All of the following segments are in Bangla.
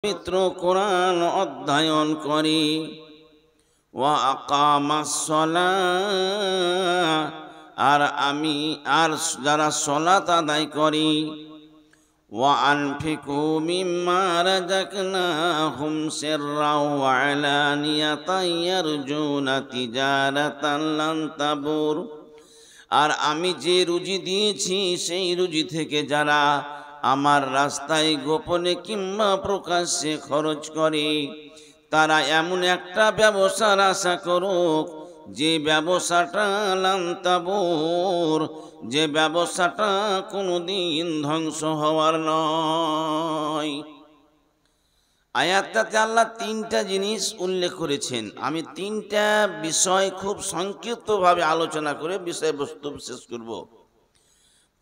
পবিত্র কোরআন অধ্যয়ন করি ওয়া আকামাস সালাহ আর যারা সালাত আদায় করি ওয়া আনফিকু মিম্মা রাযাকনাহুম সিররাও ওয়া আলানিয়াতান ইয়ারজুনা তিজারাতান লান তাবুর। আর আমি যে রুজি দিয়েছি সেই রুজি থেকে যারা আমার রাস্তায় গোপনে কিংবা প্রকাশ্যে খরচ করে তারা এমন একটা ব্যবসার আশা করুক যে ব্যবসাটা লান তাবুর, যে ব্যবসাটা কোনোদিন ধ্বংস হওয়ার নয়। আয়াতটাতে আল্লাহ তিনটা জিনিস উল্লেখ করেছেন। আমি তিনটা বিষয় খুব সংক্ষিপ্তভাবে আলোচনা করে বিষয়বস্তু শেষ করব।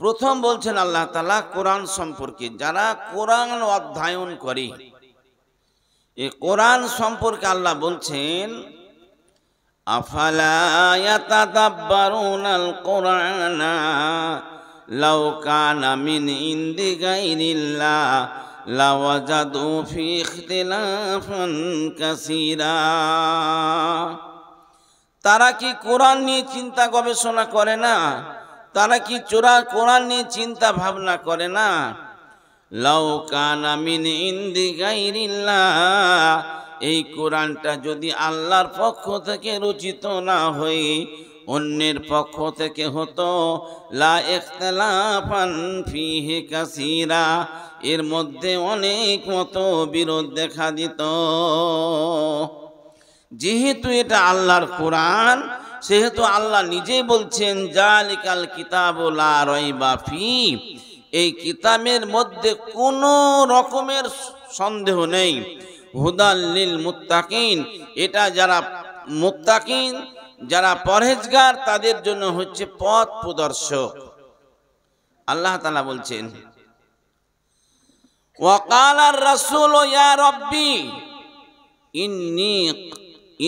প্রথম বলছেন আল্লাহ তাআলা কোরআন সম্পর্কে, যারা কোরআন অধ্যয়ন করে, এই কোরআন সম্পর্কে আল্লাহ বলছেন আফালা ইয়াতাদাব্বারুনাল কুরআনা লাউ কানা মিন ইনদি গায়রিল্লাহ লাওয়াজাদু ফি ইখতিলাফান কাসীরা। তারা কি কোরআন নিয়ে চিন্তা গবেষণা করে না? তারা কি কোরআন নিয়ে চিন্তা ভাবনা করে না? লাউ কানা মিন ইনদি গায়রিল্লাহ, এই কোরআনটা যদি আল্লাহর পক্ষ থেকে রচিত না হয়ে অন্যের পক্ষ থেকে হতো, লা ইখতিলাফান ফিহি কাসীরা, এর মধ্যে অনেক মতবিরোধ দেখা দিত। যেহেতু এটা আল্লাহর কোরআন, সেহেতু আল্লাহ নিজেই বলছেন জালিকাল কিতাবু লা রাইবা ফি, এই কিতাবের মধ্যে কোনো রকমের সন্দেহ নেই। হুদাল লিল মুত্তাকিন, এটা যারা মুত্তাকিন, যারা পরহেজগার, তাদের জন্য হচ্ছে পথ প্রদর্শক। আল্লাহ তাআলা বলছেন ওয়াকাল আর রাসূল ইয়া রাব্বি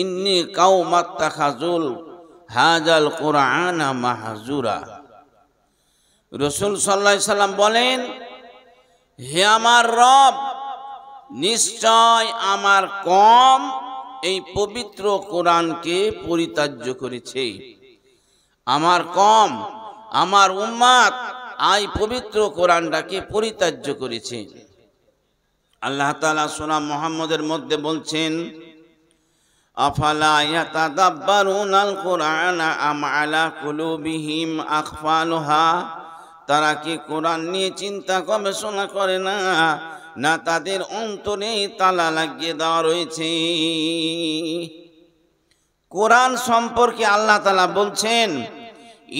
ইন্নী কাওমাত্তাখাযুল হাযাল কুরআনা মাহজুরা। রাসূল সাল্লাল্লাহু আলাইহি সাল্লাম বলেন, হে আমার রব, নিশ্চয় আমার কওম এই পবিত্র কোরআনকে পরিত্যাজ্য করেছে। আমার কওম, আমার উম্মত এই পবিত্র কোরআনটাকে পরিত্যাজ্য করেছে। আল্লাহ তাআলা সূরা মুহাম্মদের মধ্যে বলছেন আফালা ইয়াতাদাব্বারুনাল কুরআনা আম আলা কুলুবিহিম আকফালুহা, তারা কি কোরআন নিয়ে চিন্তা গবেষণা করে না, না তাদের অন্তরে তালা লাগিয়ে দেওয়া রয়েছে? কোরআন সম্পর্কে আল্লাহ তাআলা বলছেন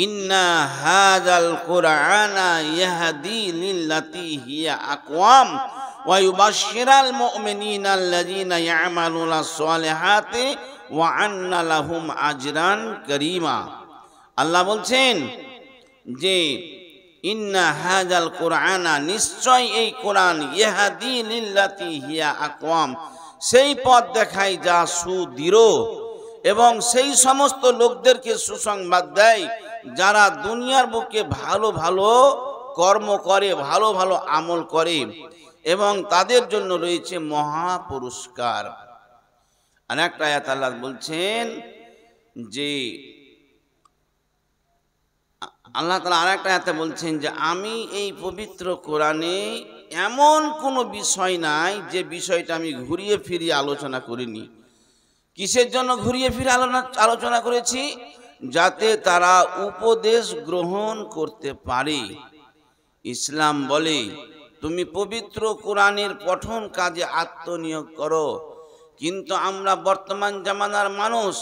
ইন্না হাযাল কুরআনা ইয়াহদি লিল্লাতী হিয়া আকওয়াম ওয়া ইউবাশশিরাল মুমিনিনা আল্লাযীনা ইয়ামালুনাস সালিহাতি ওয়া আন্না লাহুম আজরান কারীমা। আল্লাহ বলছেন যে ইন্না হাযাল কুরআনা, নিশ্চয় এই কোরআন, ইয়াহদি লিল্লাতী হিয়া আকওয়াম, সেই পথ দেখায় যা সুদৃঢ়, এবং সেই সমস্ত লোকদেরকে সুসংবাদ দেয় যারা দুনিয়ার বুকে ভালো ভালো কর্ম করে, ভালো ভালো আমল করে, এবং তাদের জন্য রয়েছে মহা পুরস্কার। আরেকটা আয়াত আল্লাহ বলছেন যে আল্লাহ তাআলা আরেকটা আয়াতে বলছেন যে আমি এই পবিত্র কোরআনে এমন কোনো বিষয় নাই যে বিষয়টা আমি ঘুরিয়ে ফিরিয়ে আলোচনা করিনি। কিসের জন্য ঘুরিয়ে ফিরে আলোচনা করেছি? যাতে তারা উপদেশ গ্রহণ করতে পারে। ইসলাম বলে তুমি পবিত্র কোরআনের পঠন কাজে আত্মনিয়োগ করো, কিন্তু আমরা বর্তমান জামানার মানুষ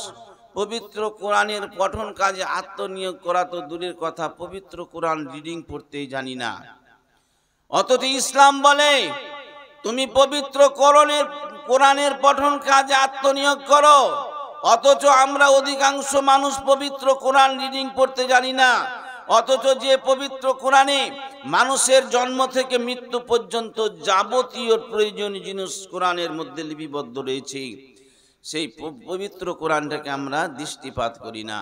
পবিত্র কোরআনের পঠন কাজে আত্মনিয়োগ করা তো দূরের কথা, পবিত্র কোরআন রিডিং পড়তেই জানি না। অথচ ইসলাম বলে তুমি পবিত্র কোরআনের পঠন কাজে আত্মনিয়োগ করো, অথচ আমরা অধিকাংশ মানুষ পবিত্র কোরআন রিডিং পড়তে জানি না। অথচ যে পবিত্র কোরআনে মানুষের জন্ম থেকে মৃত্যু পর্যন্ত যাবতীয় প্রয়োজনীয় জিনিস কোরআনের মধ্যে লিপিবদ্ধ রয়েছে, সেই পবিত্র কোরআনটাকে আমরা দৃষ্টিপাত করি না।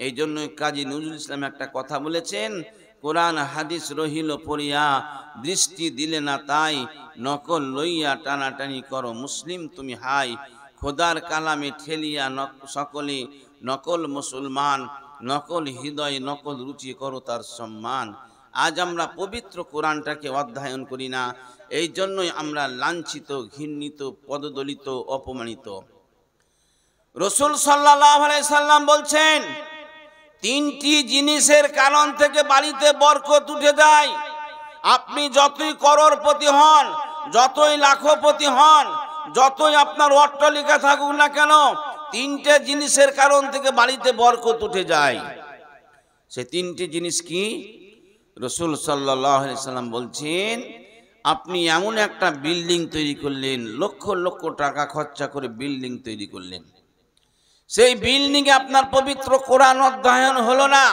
এই জন্য কাজী নজরুল ইসলাম একটা কথা বলেছেন, কোরআন হাদিস রহিল পড়িয়া, দৃষ্টি দিলে না তাই, নকল লইয়া টানাটানি করো মুসলিম তুমি হাই। খোদার কালামে ঠেলিয়া সকলে নকল মুসলমান, নকল হৃদয় নকল রুচি করো তার সম্মান। আজ আমরা পবিত্র কোরআনটাকে অধ্যয়ন করি না, এই জন্যই আমরা লাঞ্ছিত, ঘৃণিত, পদদলিত, অপমানিত। রাসূল সাল্লাল্লাহু আলাইহি সাল্লাম বলছেন, তিনটি জিনিসের কারণ থেকে বাড়িতে বরকত উঠে যায়। আপনি যতই করোড়পতি হন, যতই লাখপতি হন, যতই আপনার অট্টালিকা থাকুক না কেন, তিনটে জিনিসের কারণ থেকে বাড়িতে বরকত উঠে যায়। সে তিনটি জিনিস কি? রাসূল সাল্লাল্লাহু আলাইহি সাল্লাম বলছেন, আপনি এমন একটা বিল্ডিং তৈরি করলেন, লক্ষ লক্ষ টাকা খরচা করে বিল্ডিং তৈরি করলেন, সেই বিল্ডিংয়ে আপনার পবিত্র কোরআন অধ্যয়ন হলো না।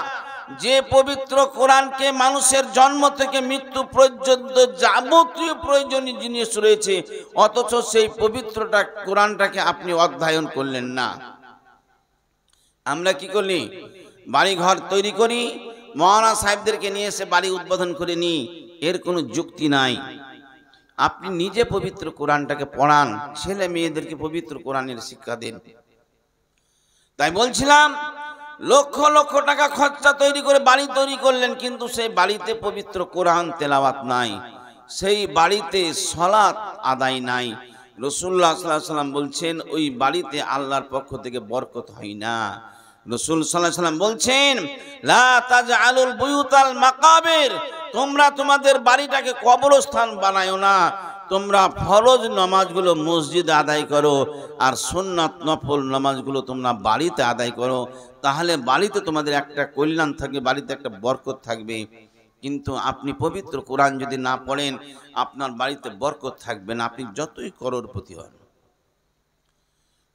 যে পবিত্র কোরআনকে মানুষের জন্ম থেকে মৃত্যু পর্যন্ত যাবতীয় প্রয়োজনীয় জিনিস রয়েছে, অথচ সেই পবিত্রটা কোরআনটাকে আপনি অধ্যয়ন করলেন না। আমরা কি করি? বাড়ি ঘর তৈরি করি, মহানা সাহেবদেরকে নিয়ে এসে বাড়ি উদ্বোধন করে নিই, এর কোনো যুক্তি নাই। আপনি নিজে পবিত্র কোরআনটাকে পড়ান, ছেলে মেয়েদেরকে পবিত্র কোরআনের শিক্ষা দেন। তাই বলছিলাম, লক্ষ লক্ষ টাকা খরচা তৈরি করে বাড়ি তৈরি করলেন, কিন্তু সেই বাড়িতে পবিত্র কোরআন তেলাওয়াত নাই, সেই বাড়িতে সালাত আদায় নাই। রাসূলুল্লাহ সাল্লাল্লাহু আলাইহি সাল্লাম বলছেন, ওই বাড়িতে আল্লাহর পক্ষ থেকে বরকত হয় না। রাসূল সাল্লাল্লাহু আলাইহি সাল্লাম বলছেন, লা তাজআলুল বুয়ুতাল মাকাবির, তোমরা তোমাদের বাড়িটাকে কবরস্থান বানায়ো না। তোমরা ফরজ নামাজগুলো মসজিদে আদায় করো, আর সুন্নাত নফল নামাজগুলো তোমরা বাড়িতে আদায় করো। তাহলে বাড়িতে তোমাদের একটা কল্যাণ থাকবে, বাড়িতে একটা বরকত থাকবে। কিন্তু আপনি পবিত্র কোরআন যদি না পড়েন, আপনার বাড়িতে বরকত থাকবে না, আপনি যতই করোড়পতি হন।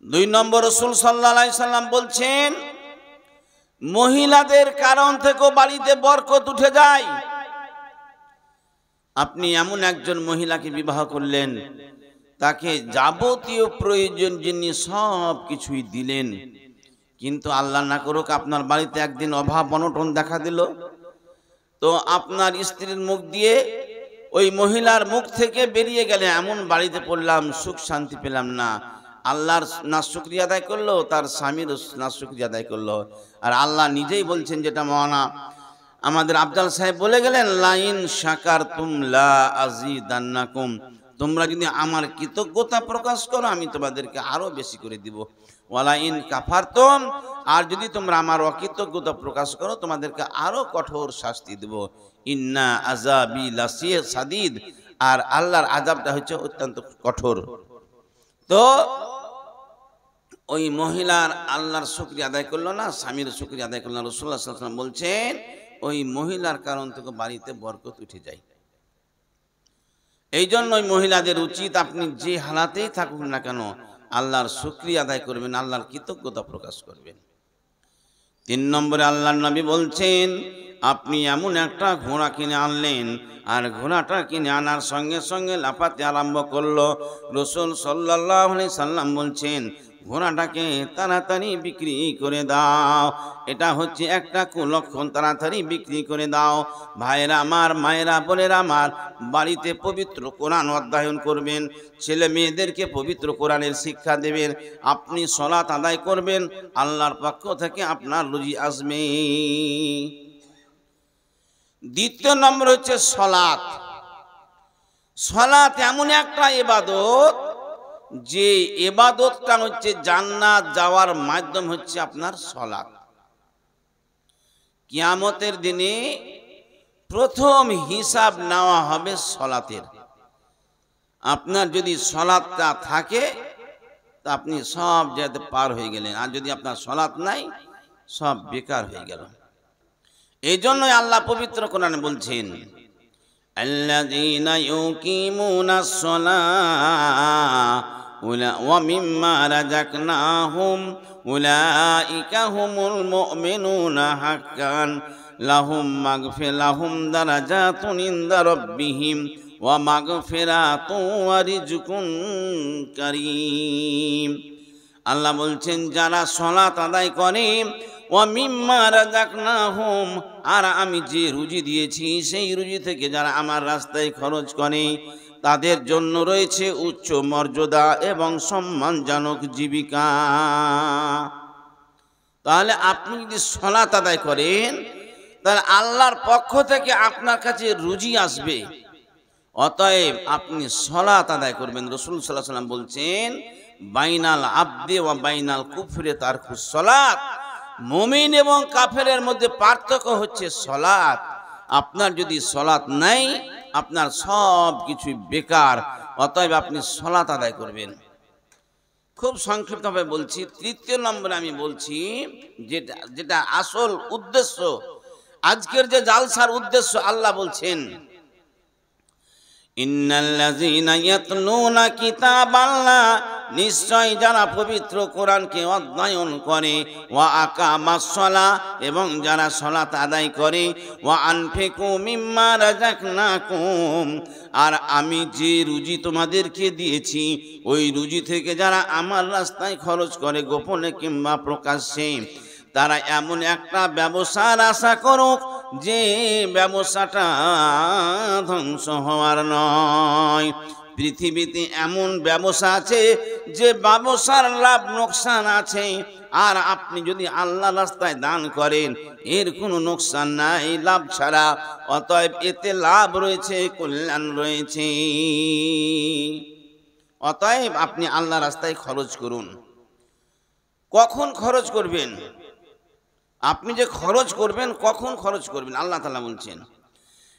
2 নম্বর, রাসূল সাল্লাল্লাহু আলাইহি সাল্লাম বলছেন, মহিলাদের কারণ থেকেও বাড়িতে বরকত উঠে যায়। আপনি এমন একজন মহিলাকে বিবাহ করলেন, তাকে যাবতীয় প্রয়োজন জিনিস সব কিছুই দিলেন, কিন্তু আল্লাহ না করুক আপনার বাড়িতে একদিন অভাব অনটন দেখা দিল, তো আপনার স্ত্রীর মুখ দিয়ে ওই মহিলার মুখ থেকে বেরিয়ে গেলে এমন বাড়িতে পড়লাম, সুখ শান্তি পেলাম না। আল্লাহর না শুকরিয়া আদায় করলো, তার স্বামীর না শুকরিয়া আদায় করলো। আর আল্লাহ নিজেই বলছেন, যেটা মহানা আমাদের আফজাল সাহেব বলে গেলেন, লাইন শাকারতুম লা আযীদান্নাকুম, তোমরা যদি আমার কৃতজ্ঞতা প্রকাশ করো আমি তোমাদেরকে আরো বেশি করে দিব। ওয়ালাইন কাফারতুম, আর যদি তোমরা আমার অকৃতজ্ঞতা প্রকাশ করো তোমাদেরকে আরো কঠোর শাস্তি দেব। ইন্না আযাবি লাসাদীদ, আর আল্লাহর আযাবটা হচ্ছে অত্যন্ত কঠোর। তো ওই মহিলার আল্লাহর শুকরিয়া আদায় করলো না, স্বামীর শুকরিয়া আদায় করলো না। রাসূলুল্লাহ সাল্লাল্লাহু আলাইহি ওয়াসাল্লাম বলছেন, ওই মহিলার কারণ থেকে বাড়িতে বরকত উঠে যায়। এই জন্য ওই মহিলাদের উচিত, আপনি যে হালাতেই থাকুন না কেন, আল্লাহর শুকরিয়া আদায় করবেন, আল্লাহর কৃতজ্ঞতা প্রকাশ করবেন। 3 নম্বরে আল্লাহর নবী বলছেন, আপনি এমন একটা ঘোড়া কিনে আনলেন, আর ঘোড়াটা কিনে আনার সঙ্গে সঙ্গে লাফাতে আরম্ভ করলো। রাসূল সাল্লাল্লাহু আলাইহি সাল্লাম বলছেন, ঘোড়াটাকে তাড়াতাড়ি বিক্রি করে দাও। এটা হচ্ছে একটা কুলক্ষণ, তাড়াতাড়ি বিক্রি করে দাও। ভাইরা আমার, মায়েরা, বোনেরা আমার, বাড়িতে পবিত্র কোরআন অধ্যয়ন করবেন, ছেলে মেয়েদেরকে পবিত্র কোরআনের শিক্ষা দেবেন, আপনি সালাত আদায় করবেন, আল্লাহর পক্ষ থেকে আপনার রুজি আসবে। 2 নম্বর হচ্ছে সালাত। সালাত এমন একটা ইবাদত, যে ইবাদতটা হচ্ছে জান্নাত যাওয়ার মাধ্যম হচ্ছে আপনার সালাত। কিয়ামতের দিনে প্রথম হিসাব নেওয়া হবে সালাতের। আপনার যদি সালাতটা থাকে তা আপনি সব জায়গাতে পার হয়ে গেলেন, আর যদি আপনার সালাত নাই সব বেকার হয়ে গেল। এই জন্যই আল্লাহ পবিত্র কোরআনে বলছেন, আল্লাযীনা ইউকিমুনাস সালাহ ওয়া মিম্মা রাযাকনাহুম উলাইকা হুমুল মুমিনুনা হাক্কান লাহুম মাগফিরাতুম দারাজাতুন ইনদা রাব্বিহিম ওয়া মাগফিরাতুন ওয়া রিজকুন কারীম। আল্লাহ বলছেন, যারা সালাত আদায় করে ওয়া মিম্মা রাযাকনাহুম, আর আমি যে রুজি দিয়েছি সেই রুজি থেকে যারা আমার রাস্তায় খরচ করে তাদের জন্য রয়েছে উচ্চ মর্যাদা এবং সম্মানজনক জীবিকা। তাহলে আপনি যদি সালাত আদায় করেন তাহলে আল্লাহর পক্ষ থেকে আপনার কাছে রুজি আসবে। অতএব আপনি সালাত আদায় করবেন। রাসূল সাল্লাল্লাহু আলাইহি ওয়াসাল্লাম বলছেন, বাইনাল আবদি ওয়া বাইনাল কুফরি তারকুস সালাত, মুমিন এবং কাফেরের মধ্যে পার্থক্য হচ্ছে সালাত। আপনার যদি সালাত নাই আপনার সব কিছু বেকার। অতএব আপনি সালাত আদায় করবেন। খুব সংক্ষিপ্তভাবে বলছি। তৃতীয় নম্বরে আমি বলছি যেটা আসল উদ্দেশ্য, আজকের যে জালসার উদ্দেশ্য, আল্লাহ বলছেন, ইন্নাল্লাযীনা ইয়াতলুনা কিতাবাল্লাহ, নিশ্চয় যারা পবিত্র কোরআনকে অধ্যয়ন করে, ওয়া আকামাস সালাহ, এবং যারা সালাত আদায় করে, ওয়া আনফিকু মিম্মা রাযাকনাকুম, আর আমি যে রুজি তোমাদেরকে দিয়েছি ওই রুজি থেকে যারা আমার রাস্তায় খরচ করে গোপনে কিংবা প্রকাশ্যে, তারা এমন একটা ব্যবসার আশা করুক যে ব্যবসাটা ধ্বংস হওয়ার নয়। পৃথিবীতে এমন ব্যবসা আছে যে ব্যবসার লাভ লোকসান আছে, আর আপনি যদি আল্লাহ রাস্তায় দান করেন এর কোনো লোকসান নাই, লাভ ছাড়া। অতএব এতে লাভ রয়েছে, কল্যাণ রয়েছে। অতএব আপনি আল্লাহ রাস্তায় খরচ করুন। কখন খরচ করবেন? আপনি যে খরচ করবেন কখন খরচ করবেন? আল্লাহ তাআলা বলছেন,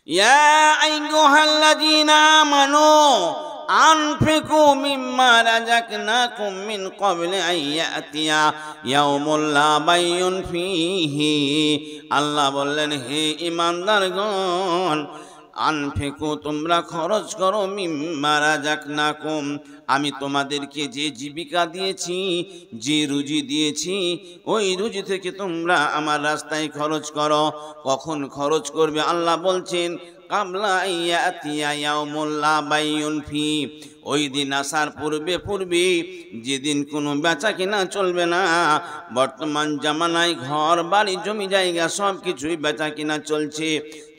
ইয়া আইয়ুহাল্লাযীনা আমানু আনফিকু মিম্মা রাযাকনাকুম মিন ক্বাবলি আন ইয়াতিয়া ইয়াউমুল লা বাইউন ফীহি। আল্লাহ বললেন, হে ঈমানদারগণ, আনফিকু, তোমরা খরচ করো, মিম্মা রাযাকনাকুম, আমি তোমাদেরকে যে জীবিকা দিয়েছি, যে রুজি দিয়েছি, ওই রুজি থেকে তোমরা আমার রাস্তায় খরচ করো। কখন খরচ করবে? আল্লাহ বলছেন, কাবলা ইয়াতিয়া ইয়াউমুল লা বাইউন ফি, ওই দিন আসার পূর্বে যেদিন কোনো বেচা কিনা চলবে না। বর্তমান জামানায় ঘর বাড়ি জমি জায়গা সব কিছুই বেচা কিনা চলছে,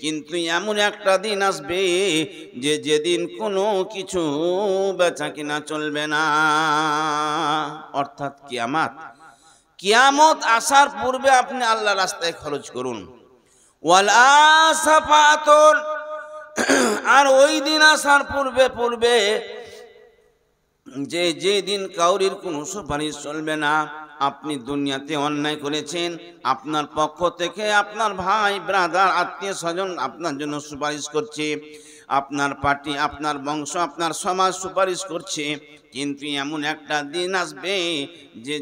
কিন্তু এমন একটা দিন আসবে যেদিন কোনো কিছু বেচা কিনা চলবে না, অর্থাৎ কিয়ামত। কিয়ামত আসার পূর্বে আপনি আল্লাহ রাস্তায় খরচ করুন। ওয়ালা সাফাতুন, আর ওই দিন আসার পূর্বে যেদিন কাউরির কোনো সুপারিশ চলবে না। আপনি দুনিয়াতে অন্যায় করেছেন, আপনার পক্ষ থেকে আপনার ভাই ব্রাদার আত্মীয় স্বজন আপনার জন্য সুপারিশ করছে, আপনার পার্টি, আপনার বংশ, আপনার সমাজ সুপারিশ করছে, কিন্তু এমন একটা দিন আসবে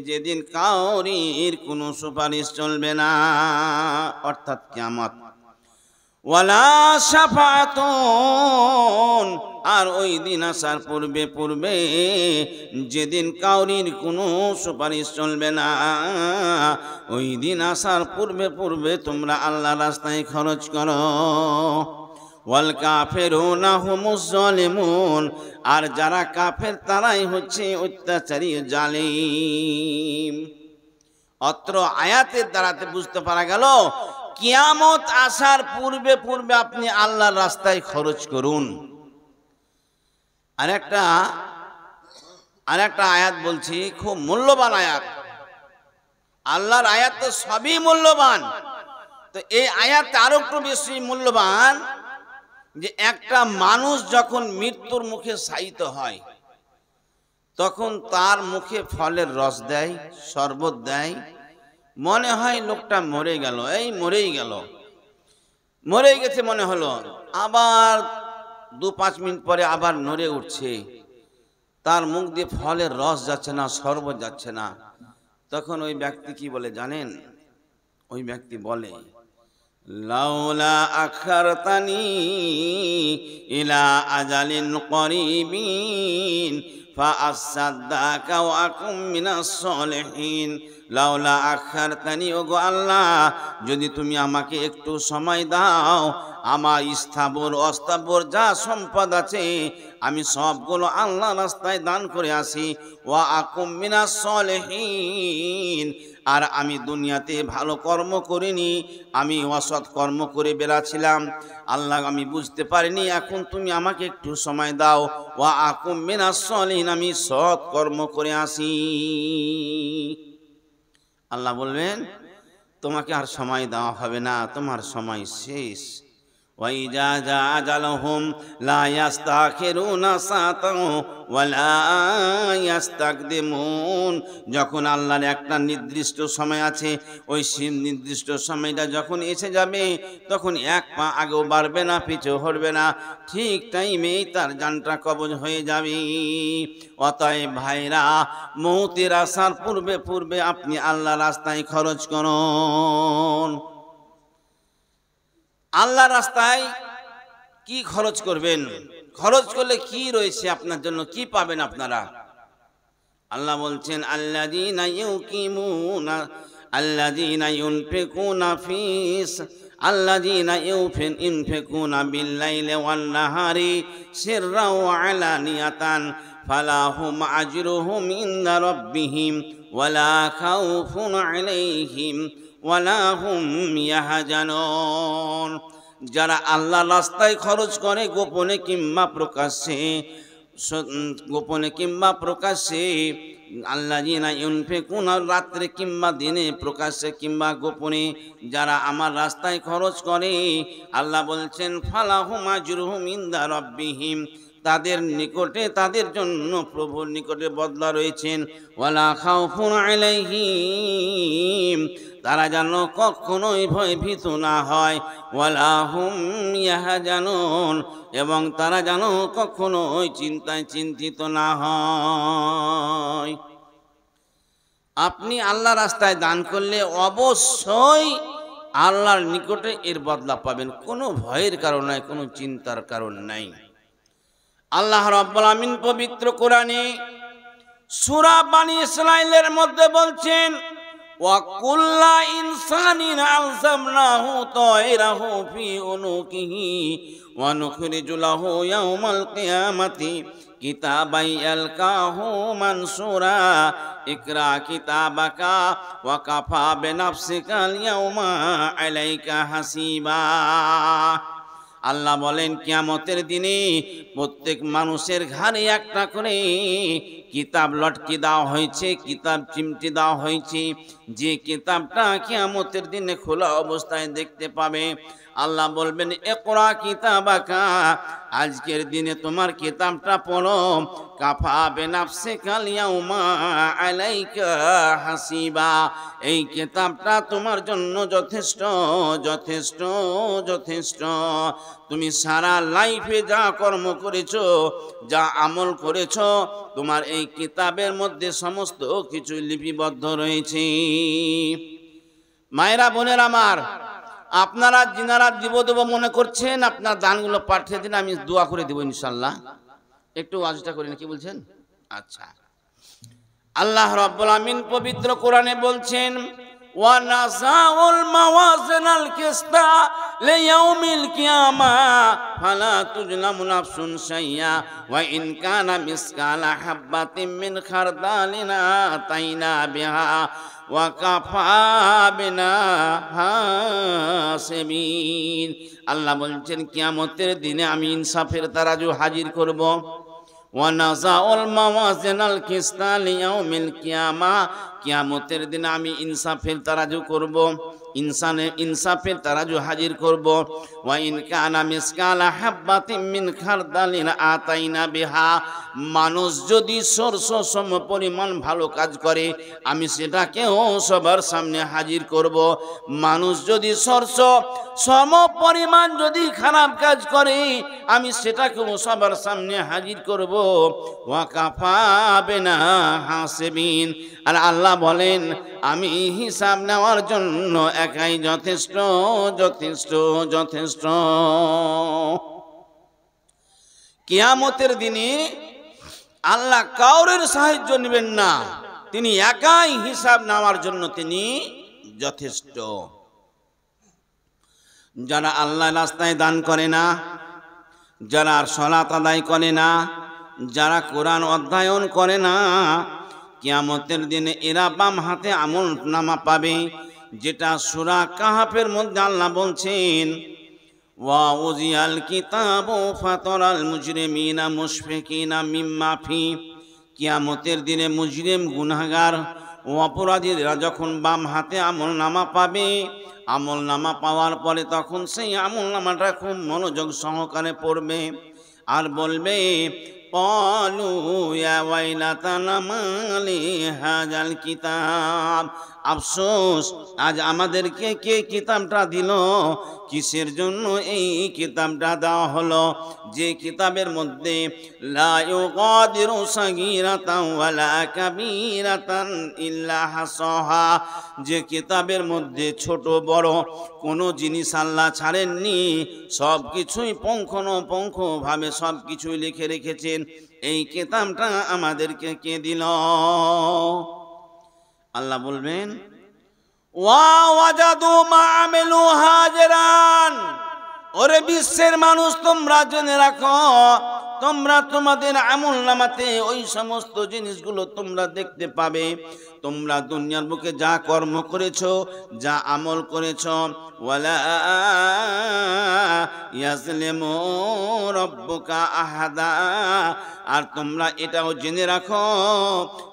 যেদিন কাউরির কোনো সুপারিশ চলবে না, অর্থাৎ কিয়ামত। ওয়ালা শাফাতুন, আর ওই দিন আসার পূর্বে যেদিন কাউরির কোনো সুপারিশ চলবে না, ওই দিন আসার পূর্বে তোমরা আল্লাহ রাস্তায় খরচ করো। ওয়াল কাফিরুনা হুমুজ জালিমুন, আর যারা কাফের তারাই হচ্ছে অত্যাচারী, জালিম। অত্র আয়াতের দ্বারাতে বুঝতে পারা গেল কিয়ামত আসার পূর্বে আপনি আল্লাহর রাস্তায় খরচ করুন। আরেকটা আয়াত বলছি, খুব মূল্যবান আয়াত। আল্লাহর আয়াত তো সবই মূল্যবান, তো এই আয়াত আরো একটু বেশি মূল্যবান, যে একটা মানুষ যখন মৃত্যুর মুখে শায়িত হয় তখন তার মুখে ফলের রস দেয়, শরবত দেয়, মনে হয় লোকটা মরে গেল, মরে গেছে মনে হলো, আবার 2-5 মিনিট পরে আবার নড়ে উঠছে, তার মুখ দিয়ে ফলের রস যাচ্ছে না, শরবত যাচ্ছে না। তখন ওই ব্যক্তি কি বলে জানেন? ওই ব্যক্তি বলে, লাউলা আখারতানি ইলা আজালিন করিবিন ফাআসাদ্দাকা ওয়া আকুম মিনাস সলিহিন। লাউলা আখারতানি, ওগো আল্লাহ যদি তুমি আমাকে একটু সময় দাও, আমার স্থাবর অস্থাবর যা সম্পদ আছে আমি সবগুলো আল্লাহ রাস্তায় দান করে আসি। ওয়া আকুম মিনাস সলিহিন, আর আমি দুনিয়াতে ভালো কর্ম করিনি, আমি অসৎ কর্ম করে বেড়াচ্ছিলাম। আল্লাহ আমি বুঝতে পারিনি, এখন তুমি আমাকে একটু সময় দাও। ওয়া আকুম মিনাস সলিহিন, আমি সৎ কর্ম করে আসি। আল্লাহ বলবেন তোমাকে আর সময় দেওয়া হবে না, তোমার সময় শেষ। وَإِذَا جَاءَ أَجَلُهُمْ لَا يَسْتَأْخِرُونَ سَاعَةً وَلَا يَسْتَقْدِمُونَ, যখন আল্লাহর একটা নির্দিষ্ট সময় আছে, ওই নির্দিষ্ট সময়টা যখন এসে যাবে তখন এক পা আগেও বাড়বে না, পিছু হটবে না, ঠিক টাইমেই তার জানটা কবজ হয়ে যাবে। অতএব ভাইরা, মৌতের আসার পূর্বে পূর্বে আপনি আল্লাহর রাস্তায় খরচ করুন। আল্লাহর রাস্তায় কি খরচ করবেন? খরচ করলে কি রয়েছে আপনার জন্য, কি পাবেন আপনারা? আল্লাহ বলছেন আল্লাযীনা ইউনফিকুনা বিল-লাইলি ওয়ান-নাহারি সিররাও ওয়া আলানিয়াতান ফালাহুম আজরুহুম ইনদা রাব্বিহিম ওয়ালা খাউফুন আলাইহিম ওয়ালা হুম ইয়াহজানুন। যারা আল্লাহর রাস্তায় খরচ করে গোপনে কিংবা প্রকাশ্যে, গোপনে কিংবা প্রকাশ্যে, আল্লাযীনা ইউনফিকুনা, রাত্রে কিংবা দিনে, প্রকাশ্যে কিংবা গোপনে যারা আমার রাস্তায় খরচ করে, আল্লাহ বলছেন ফালাহুম আজরুহুম ইনদা রাব্বিহিম, তাদের নিকটে, তাদের জন্য প্রভুর নিকটে বদলা রয়েছেন। ওয়ালা খাউফুন আলাইহিম, তারা যেন কখনোই ভয়ভীত না হয়। ওয়ালা হুম ইয়াহজানুন, এবং তারা যেন কখনোই চিন্তায় চিন্তিত না হয়। আপনি আল্লাহ রাস্তায় দান করলে অবশ্যই আল্লাহর নিকটে এর বদলা পাবেন, কোনো ভয়ের কারণ নাই, কোনো চিন্তার কারণ নাই। আল্লাহ রাব্বুল আমিন পবিত্র কোরআনে সূরা বানী ইসরাঈলের মধ্যে বলছেন ওয়া কুল্লা ইনসানিন আলজামনাহু তায়রাহু ফি উনুকিহি ওয়া নুখরিজু লাহু ইয়াওমাল কিয়ামাতি কিতাবান ইয়ালকাহু মানসুরা ইকরা কিতাবাকা ওয়া কাফা বিনাফসিকাল ইয়াওমা আলাইকা হাসিবা। আল্লাহ বলেন কিয়ামতের দিনে প্রত্যেক মানুষের ঘাড়ে একটা করে কিতাব লটকে দেওয়া হয়েছে, কিতাব চিমটি দেওয়া হয়েছে, যে কিতাবটা কিয়ামতের দিনে খোলা অবস্থায় দেখতে পাবে। আল্লাহ বলবেন ইকরা কিতাবাকা, আজকের দিনে তোমার কিতাবটা পড়ো, কাফা বিনাফসিকাল ইয়াওমা আলাইকা হাসিবা, এই কিতাবটা তোমার জন্য যথেষ্ট যথেষ্ট যথেষ্ট। তুমি সারা লাইফে যা কর্ম করেছো, যা আমল করেছো, তোমার এই কিতাবের মধ্যে সমস্ত কিছু লিপিবদ্ধ রয়েছে। মায়েরা বোনেরা আমার, আপনারা যিনারা দিব দেব মনে করছেন, আপনার দানগুলো পাঠিয়ে দিন, আমি দোয়া করে দেব ইনশাল্লাহ। একটু ওয়াজটা করি না, কি বলছেন? আচ্ছা, আল্লাহ রাব্বুল আমিন পবিত্র কোরআনে বলছেন ওয়া নাযাউল মাওয়াজিনাল কিসতা লিয়াউমিল কিয়ামা ফালা তুজলামু নাফসুন শাইয়া ওয়া ইন কানা মিসকালা হাববাতিন মিন খারদালিন আতাইনা বিহা ওয়া কাফা বিনা হাসিবিন। আল্লাহ বলছেন কিয়ামতের দিনে আমি ইনসাফের তারাজু হাজির করব। ওয়া নাযাউল মাওয়াজিনাল কিসতা লিয়াউমিল কিয়ামা, কিয়ামতের দিনে আমি ইনসাফের তারাজু করব, ইনসাফের তারাজু হাজির করব। ওয়া ইন কানা মিসকালা হাববাতিন মিন খারদালিন আতাইনা বিহা, মানুষ যদি সরষ সম পরিমাণ ভালো কাজ করে আমি সেটাকেও সবার সামনে হাজির করব। মানুষ যদি সরষ সম পরিমাণ যদি খারাপ কাজ করে আমি সেটাকেও সবার সামনে হাজির করব। ওয়া কাফা বিনা হাসিবিন, আর আল্লাহ বলেন আমি হিসাব নেওয়ার জন্য একাই যথেষ্ট যথেষ্ট যথেষ্ট। কিয়ামতের দিনে আল্লাহ কাউরের সাহায্য নেবেন না, তিনি একাই হিসাব নেওয়ার জন্য তিনি যথেষ্ট। যারা আল্লাহ রাস্তায় দান করে না, যারা সালাত আদায় করে না, যারা কোরআন অধ্যয়ন করে না, কিয়ামতের দিনে এরা বাম হাতে আমল নামা পাবে। যেটা সূরা কাহাফের মধ্যে আল্লাহ বলছেন, ওয়া উজিয়াল কিতাবু ফাতারাল মুজরিমিনা মুশফিকিনা মিম্মা ফি। কিয়ামতের দিনে মুজরিম গুনাহগার ও অপরাধীরা যখন বাম হাতে আমল নামা পাবে, আমল নামা পাওয়ার পরে তখন সেই আমল নামাটা খুব মনোযোগ সহকারে পড়বে আর বলবে, ক্বালু ইয়া ওয়াইলাতানা মালি হাযাল কিতাব। আফসোস, আজ আমাদেরকে কে কিতাবটা দিল, কিসের জন্য এই কিতাবটা দেওয়া হলো, যে কিতাবের মধ্যে লা ইউগাদিরু সাগীরাতান ওয়ালা কাবীরাতান ইল্লা হাসাহা, যে কিতাবের মধ্যে ছোট বড় কোনো জিনিস আল্লাহ ছাড়েননি, সব কিছুই পুঙ্খানুপুঙ্খভাবে সব কিছুই লিখে রেখেছেন। এই কিতাবটা আমাদেরকে কে দিল? আল্লাহ বলবেন, ওয়া ওয়াজাদু মা আমিলু হাজিরান। ওরে বিশ্বের মানুষ, তোমরা জেনে রাখো, তোমরা তোমাদের আমল নামাতে ওই সমস্ত জিনিসগুলো তোমরা দেখতে পাবে। তোমরা দুনিয়ার বুকে যা কর্ম করেছো, যা আমল করেছো, ওয়ালা ইয়াজলিমু রাব্বুকা আহাদা। আর তোমরা এটাও জেনে রাখো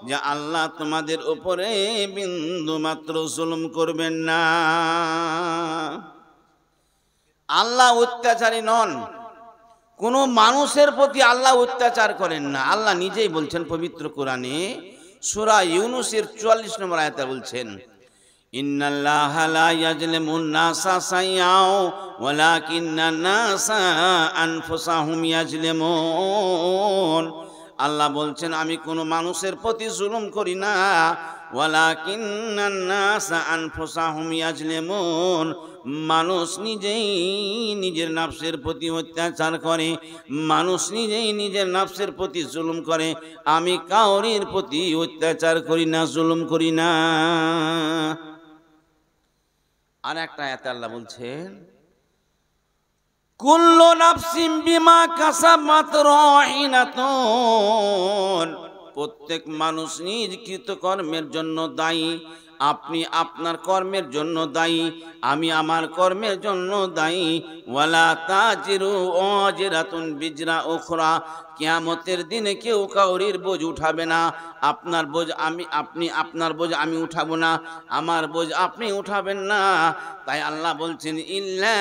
যে আল্লাহ তোমাদের উপরে বিন্দু মাত্র জুলুম করবেন না। আল্লাহ অত্যাচারী নন, কোনো মানুষের প্রতি আল্লাহ অত্যাচার করেন না। আল্লাহ নিজেই বলছেন পবিত্র কোরআনে সূরা ইউনূসের 44 নম্বর আয়াতে বলছেন, ইন্নাল্লাহা লা ইয়াজলিমুন নাসা শাইআও ওয়ালাকিন্নান নাসা আনফুসাহুম ইয়াজলিমুন। আল্লাহ বলছেন, আমি কোনো মানুষের প্রতি জুলুম করি না, ওয়ালাকিন্নান নাসা আনফুসাহুম ইয়াজলিমুন। মানুষ নিজেই নিজের নফসের প্রতি অত্যাচার করে, মানুষ নিজেই নিজের নফসের প্রতি জুলুম করে। আমি কাউরির প্রতি অত্যাচার করি না, জুলুম করি না। আর একটা আয়াতে আল্লাহ বলছেন, কুল্লু নাফসিন বিমা কাসাবাত রাহিনাতুন। প্রত্যেক মানুষ নিজ কৃত কর্মের জন্য দায়ী। আপনি আপনার কর্মের জন্য দায়ী, আমি আমার কর্মের জন্য দায়ী। ওয়ালা তাজিরু ওয়াজিরাতুন বিজরা উখরা। কিয়ামতের দিনে কেউ কাউরির বোঝ উঠাবে না। আপনার বোঝ আপনি আপনার বোঝ আমি উঠাবো না, আমার বোঝ আপনি উঠাবেন না। তাই আল্লাহ বলছেন, ইল্লা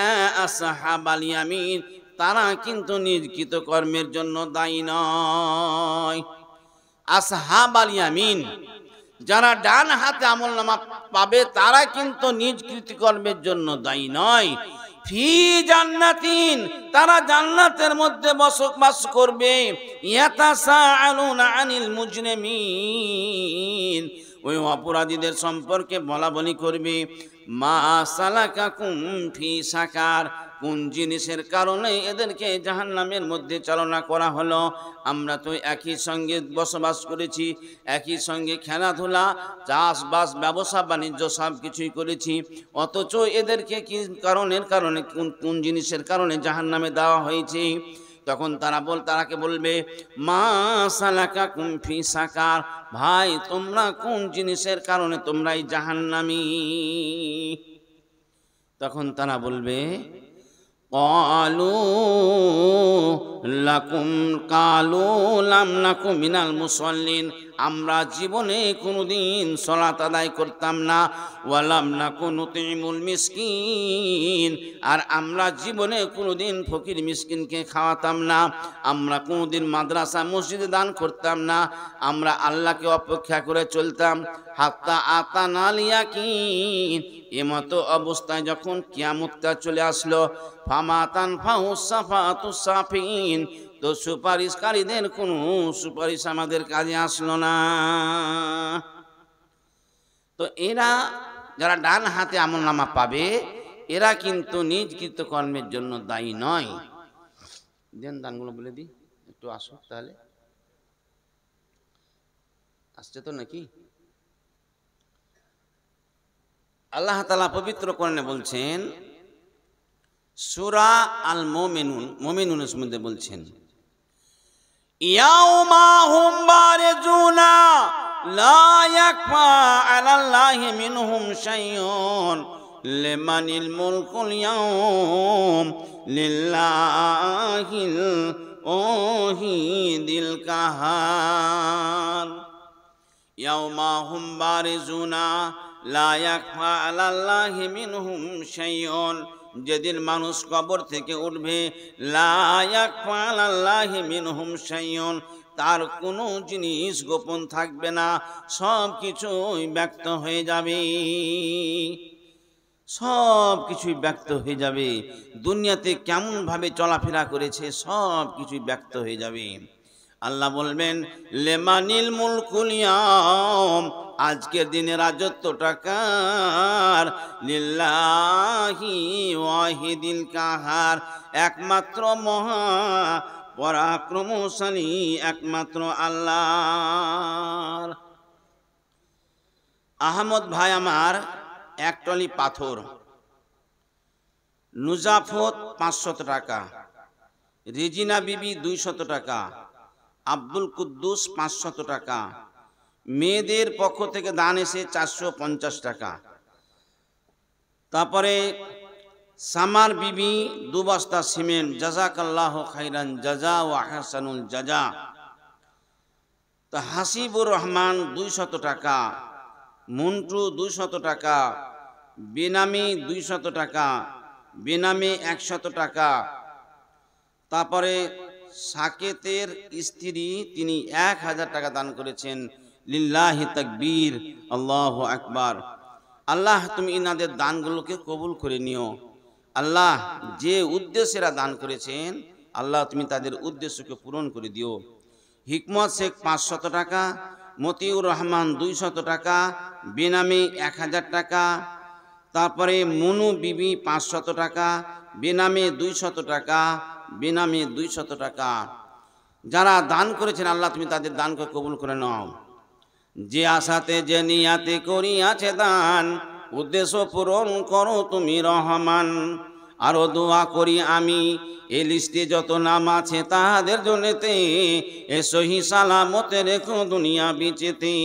আসহাবাল ইয়ামিন। তারা কিন্তু নিজ কৃত কর্মের জন্য দায়ী নয়। আসহাবাল ইয়ামিন, যারা ডান হাতে আমলনামা পাবে, তারা কিন্তু নিজ কৃতকর্মের জন্য দায়ী নয়। ফি জান্নাতিন, তারা জান্নাতের মধ্যে বসবাস করবে। ইয়াতাসাআলুনা আনিল মুজরিমিন, ওই অপরাধীদের সম্পর্কে বলাবলি করবে, মা সালাকাকুম ফি সাকার। কোন জিনিসের কারণে এদেরকে জাহান্নামের মধ্যে চালনা করা হলো? আমরা তো একই সঙ্গে বসবাস করেছি, একই সঙ্গে খেলাধুলা, চাষবাস, ব্যবসা বাণিজ্য সব কিছুই করেছি, অথচ এদেরকে কি কারণে কোন জিনিসের কারণে জাহান্নামে দেওয়া হয়েছে? তখন তারাকে বলবে, মা সালাকাকুম ফি সাকার। ভাই, তোমরা কোন জিনিসের কারণে তোমরা এই জাহান্নামী? তখন তারা বলবে, কালু লাম নাকু মিনাল মুসাল্লিন। আমরা জীবনে কোনোদিন সালাত আদায় করতাম না। ওয়ালাম নাকু নুতিমুল মিসকিন, আর আমরা জীবনে কোনোদিন ফকির মিসকিনকে খাওয়াতাম না। আমরা কোনোদিন মাদ্রাসা মসজিদে দান করতাম না। আমরা আল্লাহকে অপেক্ষা করে চলতাম। হাত্তা আতানাল ইয়াকিন। এমতো অবস্থায় যখন কিয়ামতটা চলে আসলো, ফামাতান ফাউসাফাতুস সাফিন, তো সুপারিশকারীদের কোনো সুপারিশ আমাদের কাজে আসলো না। তো এরা যারা ডান হাতে আমলনামা পাবে, এরা কিন্তু নিজ কৃত কর্মের জন্য দায়ী নয়। দেন দানগুলো বলে দিই, একটু আসো তাহলে। আসছে তো নাকি? আল্লাহ তাআলা পবিত্র কোরআনে বলছেন, সূরা আল মুমিনুনের মধ্যে বলছেন, ইয়াউমা হুম বারিজুনা লা ইয়াকফা আলাল্লাহি মিনহুম শাইউন লিমানিল মুলকুল ইয়াউম লিল্লাহিল ওয়াহিদিল কাহার। ইয়াউমা হুম বারিজুনা লা ইয়াকফা আলাল্লাহি মিনহুম শাইউন, যেদিন মানুষ কবর থেকে উঠবে, লা ইয়াকফা আলাল্লাহি মিনহুম শাইউন, তার কোনো জিনিস গোপন থাকবে না, সব কিছুই ব্যক্ত হয়ে যাবে, সব কিছুই ব্যক্ত হয়ে যাবে। দুনিয়াতে কেমন ভাবে চলাফেরা করেছে সব কিছুই ব্যক্ত হয়ে যাবে। আল্লাহ বলবেন, লিমানিল মুলকুল ইয়াউম, আজকের দিনে রাজত্বটা কার? লিল্লাহি ওয়াহিদিল কাহার, একমাত্র মহা পরাক্রমশালী একমাত্র আল্লাহর। আহমদ ভাই আমার এক টলি পাথর, নুজাফত 500 টাকা, রেজিনা বিবি 200 টাকা, আব্দুল কুদ্দুস 500 টাকা, মেয়েদের পক্ষ থেকে দান এসে 450 টাকা। তারপরে সামার বিবি 2 বস্তা সিমেন্ট, জাযাকাল্লাহু খাইরান জাযা ওয়া আহসানুল জাযা। তো হাসিবুর রহমান 200 টাকা, মন্টু 200 টাকা, বেনামি 200 টাকা, বেনামি 100 টাকা। তারপরে সাকেতের স্ত্রী তিনি 1000 টাকা দান করেছেন। লিল্লাহি তাকবীর, আল্লাহু আকবার। আল্লাহ তুমি ইনাদের দানগুলোকে কবুল করে নিও। আল্লাহ যে উদ্দেশ্যেরা দান করেছেন আল্লাহ তুমি তাদের উদ্দেশ্যকে পূরণ করে দিও। হিকমত শেখ 500 টাকা, মতিউর রহমান 200 টাকা, বেনামি 1000 টাকা। তারপরে মনু বিবি 500 টাকা, বেনামি 200 টাকা, বেনামি 200 টাকা। যারা দান করেছেন আল্লাহ তুমি তাদের দানকে কবুল করে নাও। যে আশাতে যে নিয়াতে করিয়াছে দান, উদ্দেশ্য পূরণ করো তুমি রহমান। আরো দোয়া করি আমি, এই লিস্টে যত নাম আছে তাহাদের জন্যতে এ সহি সালামতে রেখো দুনিয়া বিচেতে।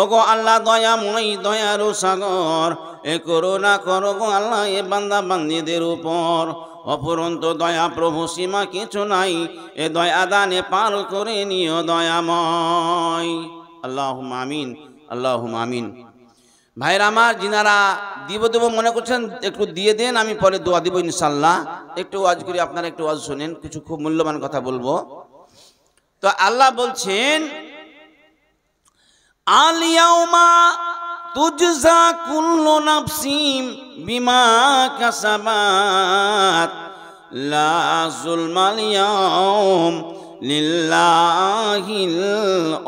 ওগো আল্লাহ দয়াময় দয়ারু সাগর, এ করুণা করো গো আল্লাহ এ বান্দা বান্দীদের উপর। অফুরন্ত দয়া প্রভু সীমা কিছু নাই, এ দয়া দানে পার করে নিও দয়াময়। আল্লাহুম্মা আমিন, আল্লাহুম্মা আমিন। ভাইরা আমার, যিনারা দেব মনে করছেন একটু দিয়ে দেন, আমি পরে দোয়া দিব ইনশাল্লাহ। একটু ওয়াজ করি, আপনারা একটু ওয়াজ শুনেন, কিছু খুব মূল্যবান কথা বলবো। তো আল্লাহ বলছেন, আল ইয়াউমা তুজজা কুল্লু নাফসিন বিমা কাসাবাত লা যুলমাল ইয়াউম লিল্লাহিল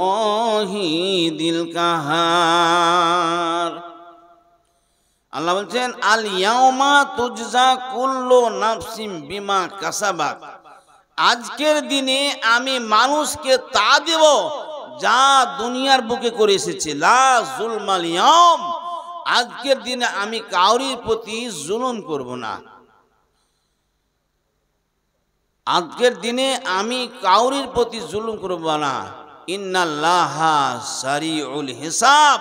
ওয়াহিদিল কাহার। আল্লাহ বলছেন, আল ইয়াউমা তুজজা কুল্লু নাফসিন বিমা কাসাবাত, আজকের দিনে আমি মানুষকে তা দেব যা দুনিয়ার বুকে করে এসেছে। লা যুলমাল ইয়াউম, আজকের দিনে আমি কাউরির প্রতি জুলুম করব না। আজকের দিনে আমি কাউরির প্রতি জুলুম করব না। ইন্নাল্লাহা সারিউল হিসাব,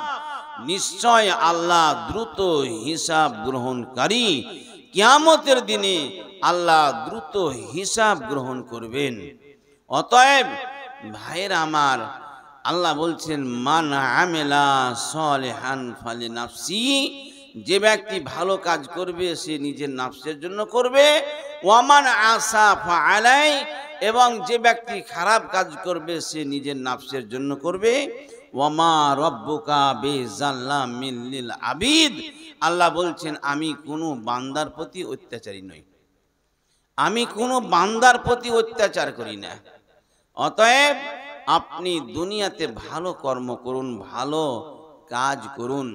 নিশ্চয় আল্লাহ দ্রুত হিসাব গ্রহণকারী। কিয়ামতের দিনে আল্লাহ দ্রুত হিসাব গ্রহণ করবেন। অতএব ভাইরা আমার, আল্লাহ বলছেন, মান আমেলা সলিহান ফালিনাফসি, যে ব্যক্তি ভালো কাজ করবে সে নিজের নাফসের জন্য করবে। ওয়ামান আসা ফাআলাই, এবং যে ব্যক্তি খারাপ কাজ করবে সে নিজের নাফসের জন্য করবে। ওয়ামা রব্বুকা বিজাল্লামিল লিল আবিদ, আল্লাহ বলছেন আমি কোনো বান্দার প্রতি অত্যাচারী নই, আমি কোনো বান্দার প্রতি অত্যাচার করি না। অতএব আপনি দুনিয়াতে ভালো কর্ম করুন, ভালো কাজ করুন।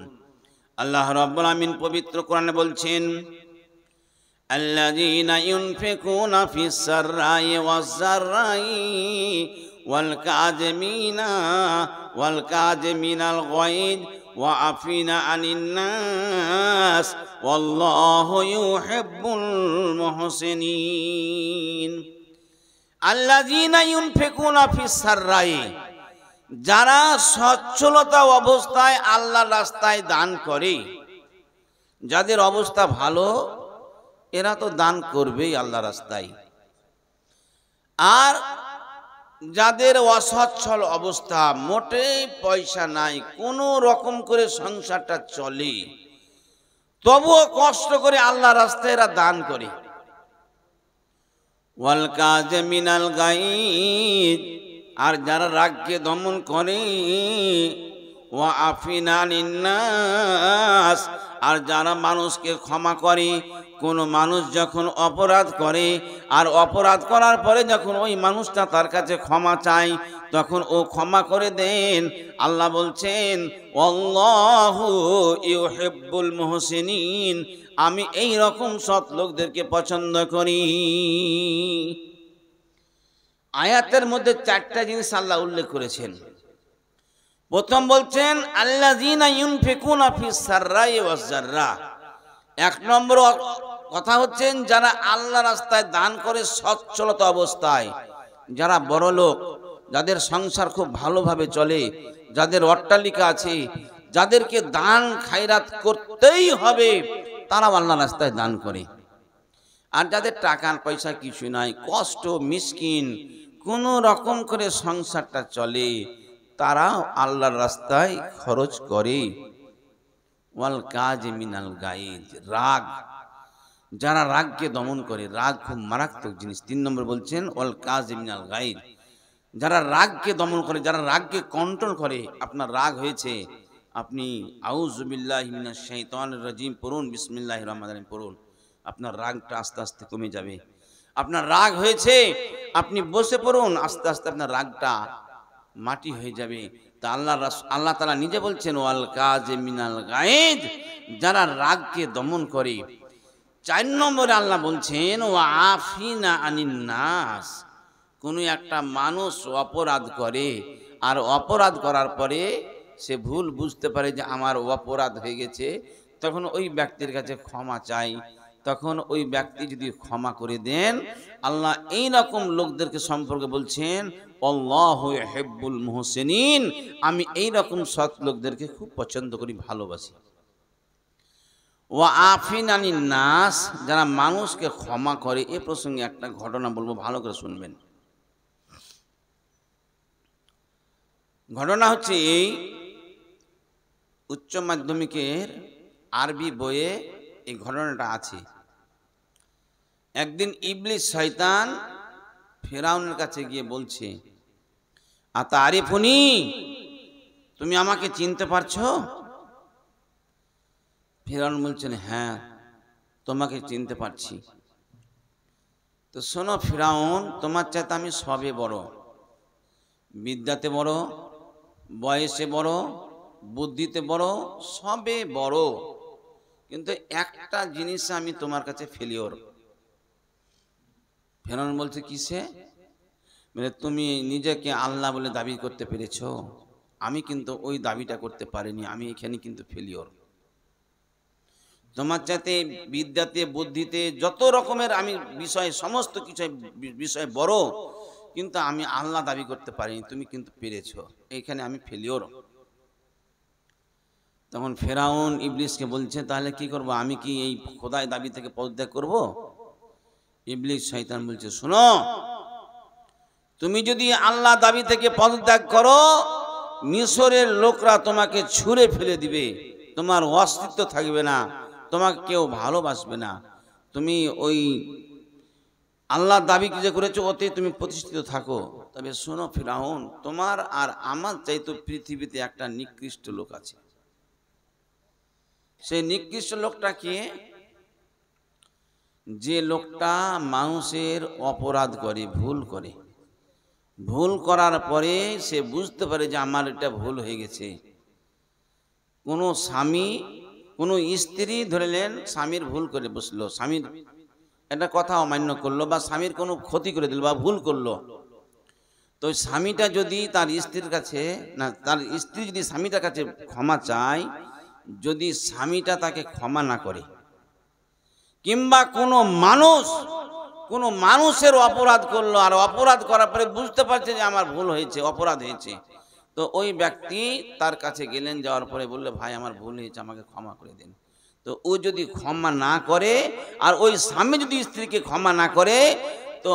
আল্লাহ রাব্বুল আমিন পবিত্র কোরআনে বলছেন, আল্লাযীনা ইউনফিকুনা ফিস সাররাই ওয়াজ যাররাই ওয়াল কাযিমিনাল গায়জ ওয়া আফিনা আনিন নাস ওয়াল্লাহু ইউহিব্বুল মুহসিনিন। আল্লাযীনা ইউনফিকুনা ফিস সাররাই, যারা সচ্ছলতা অবস্থায় আল্লাহর রাস্তায় দান করে, যাদের অবস্থা ভালো এরা তো দান করবেই আল্লাহর রাস্তায়। আর যাদের অসচ্ছল অবস্থা, মোটেই পয়সা নাই, কোনো রকম করে সংসারটা চলে, তবুও কষ্ট করে আল্লাহর রাস্তায় এরা দান করে। ওয়াল কাযিমিনাল গায়জ, আর যারা রাগকে দমন করে, ওয়া আফিনা আনিন নাস, আর যারা মানুষকে ক্ষমা করে। কোনো মানুষ যখন অপরাধ করে আর অপরাধ করার পরে যখন ওই মানুষটা তার কাছে ক্ষমা চায়, তখন ও ক্ষমা করে দেন। আল্লাহ বলছেন আল্লাহু ইউহিব্বুল মুহসিনিন, আমি এই রকম সৎ লোকদেরকে পছন্দ করি। আয়াতের মধ্যে চারটা জিনিস আল্লাহ উল্লেখ করেছেন। প্রথম বলছেন আল্লাযীনা ইউনফিকুনা ফিস সাররাই ওয়াজ যাররা। এক নম্বর কথা হচ্ছেন যারা আল্লাহ রাস্তায় দান করে সচ্ছলতা অবস্থায়, যারা বড় লোক, যাদের সংসার খুব ভালোভাবে চলে, যাদের অট্টালিকা আছে, যাদেরকে দান খায়রাত করতেই হবে, তারাও আল্লাহ রাস্তায় দান করে। আর যাদের টাকা পয়সা কিছু নাই, কষ্ট, মিসকিন, কোনো রকম করে সংসারটা চলে, তারাও আল্লাহর রাস্তায় খরচ করে। ওয়াল কাযিমিনাল গায়জ, রাগ, যারা রাগকে দমন করে, রাগ খুব মারাত্মক জিনিস। 3 নম্বর বলছেন ওয়াল কাযিমিনাল গায়জ, যারা রাগকে দমন করে, যারা রাগকে কন্ট্রোল করে। আপনার রাগ হয়েছে, আপনি আউযু বিল্লাহি মিনাশ শাইতানির রাজিম পড়ুন, বিসমিল্লাহির রহমানির রহিম পড়ুন, আপনার রাগটা আস্তে আস্তে কমে যাবে। আপনার রাগ হয়েছে, আপনি বসে পড়ুন, আস্তে আস্তে আপনার রাগটা মাটি হয়ে যাবে। তা আল্লাহ তাআলা নিজে বলছেন ওয়াল কাযিমিনাল গায়জ, যারা রাগকে দমন করে। 4 নম্বরে আল্লাহ বলছেন ওয়া আফিনা আনিন নাস, কোনো একটা মানুষ অপরাধ করে আর অপরাধ করার পরে সে ভুল বুঝতে পারে যে আমার অপরাধ হয়ে গেছে, তখন ওই ব্যক্তির কাছে ক্ষমা চাই। তখন ওই ব্যক্তি যদি ক্ষমা করে দেন, আল্লাহ এই রকম লোকদেরকে সম্পর্কে বলছেন আল্লাহু ইউহিব্বুল মুহসিনিন, আমি এই রকম সৎ লোকদেরকে খুব পছন্দ করি, ভালোবাসি। ওয়া আফিনা আনিন নাস, যারা মানুষকে ক্ষমা করে। এ প্রসঙ্গে একটা ঘটনা বলবো, ভালো করে শুনবেন। ঘটনা হচ্ছে এই, উচ্চ মাধ্যমিকের আরবি বইয়ে এই ঘটনাটা আছে। একদিন ইবলিস শয়তান ফেরাউনের কাছে গিয়ে বলছে আতারিফুনি, তুমি আমাকে চিনতে পারছো? ফেরাউন বলছেন হ্যাঁ, তোমাকে চিনতে পারছি। তো শোনো ফেরাউন, তোমার চাইতে আমি সবে বড়, বিদ্যাতে বড়, বয়সে বড়, বুদ্ধিতে বড়, সবে বড়, কিন্তু একটা জিনিস আমি তোমার কাছে ফেলিওর। ফেরাউন বলছে কিসে? মানে তুমি নিজেকে আল্লাহ বলে দাবি করতে পেরেছো, আমি কিন্তু ওই দাবিটা করতে পারিনি, আমি এখানে কিন্তু ফেলিওর। তোমার চাইতে বিদ্যাতে, বুদ্ধিতে, যত রকমের আমি বিষয়, সমস্ত কিছু বিষয় বড়, কিন্তু আমি আল্লাহ দাবি করতে পারিনি, তুমি কিন্তু পেরেছো, এইখানে আমি ফেলিওর। তখন ফেরাউন ইবলিসকে বলছে তাহলে কি করব, আমি কি এই খোদাই দাবি থেকে পদত্যাগ করব? ইবলিস শয়তান বলছে শোনো, তুমি যদি আল্লাহ দাবি থেকে পদত্যাগ করো, মিশরের লোকরা তোমাকে ছুঁড়ে ফেলে দিবে, তোমার অস্তিত্ব থাকবে না, তোমাকে কেউ ভালোবাসবে না, তুমি ওই আল্লাহ দাবি কি যে করেছো ওতে তুমি প্রতিষ্ঠিত থাকো। তবে শোনো ফিরাউন, তোমার আর আমার চাইতে পৃথিবীতে একটা নিকৃষ্ট লোক আছে। সেই নিকৃষ্ট লোকটা কি? যে লোকটা মানুষের অপরাধ করে, ভুল করে, ভুল করার পরে সে বুঝতে পারে যে আমার এটা ভুল হয়ে গেছে। কোনো স্বামী, কোনো স্ত্রী ধরলেন স্বামীর ভুল করে বসলো, স্বামীর একটা কথা অমান্য করলো, বা স্বামীর কোনো ক্ষতি করে দিল বা ভুল করলো, তো স্বামীটা যদি তার স্ত্রীর কাছে না, তার স্ত্রী যদি স্বামীটার কাছে ক্ষমা চায়, যদি স্বামীটা তাকে ক্ষমা না করে, কিংবা কোনো মানুষের অপরাধ করলো, আর অপরাধ করার পরে বুঝতে পারছে যে আমার ভুল হয়েছে, অপরাধ হয়েছে, তো ওই ব্যক্তি তার কাছে গেলেন, যাওয়ার পরে বললে ভাই আমার ভুল হয়েছে, আমাকে ক্ষমা করে দিন। তো ও যদি ক্ষমা না করে, আর ওই স্বামী যদি স্ত্রীকে ক্ষমা না করে, তো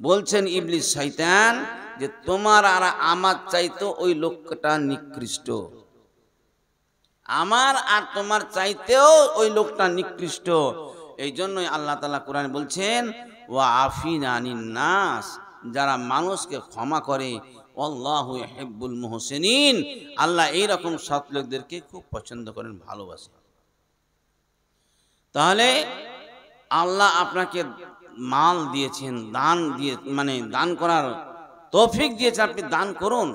বলছেন ইবলিস শয়তান যে তোমার আর আমার চাইতো ওই লোকটা নিকৃষ্ট, আমার আর তোমার চাইতেও ওই লোকটা নিকৃষ্ট। এই জন্যই আল্লাহ তাআলা কোরআনে বলছেন ওয়া আফিনা আনিন নাস, যারা মানুষকে ক্ষমা করে, আল্লাহু ইউহিব্বুল মুহসিনিন, আল্লাহ এই রকম সৎ লোকদেরকে খুব পছন্দ করেন, ভালোবাসেন। তাহলে আল্লাহ আপনাকে মাল দিয়েছেন, দান দিয়ে মানে দান করার তৌফিক দিয়েছে, আপনি দান করুন।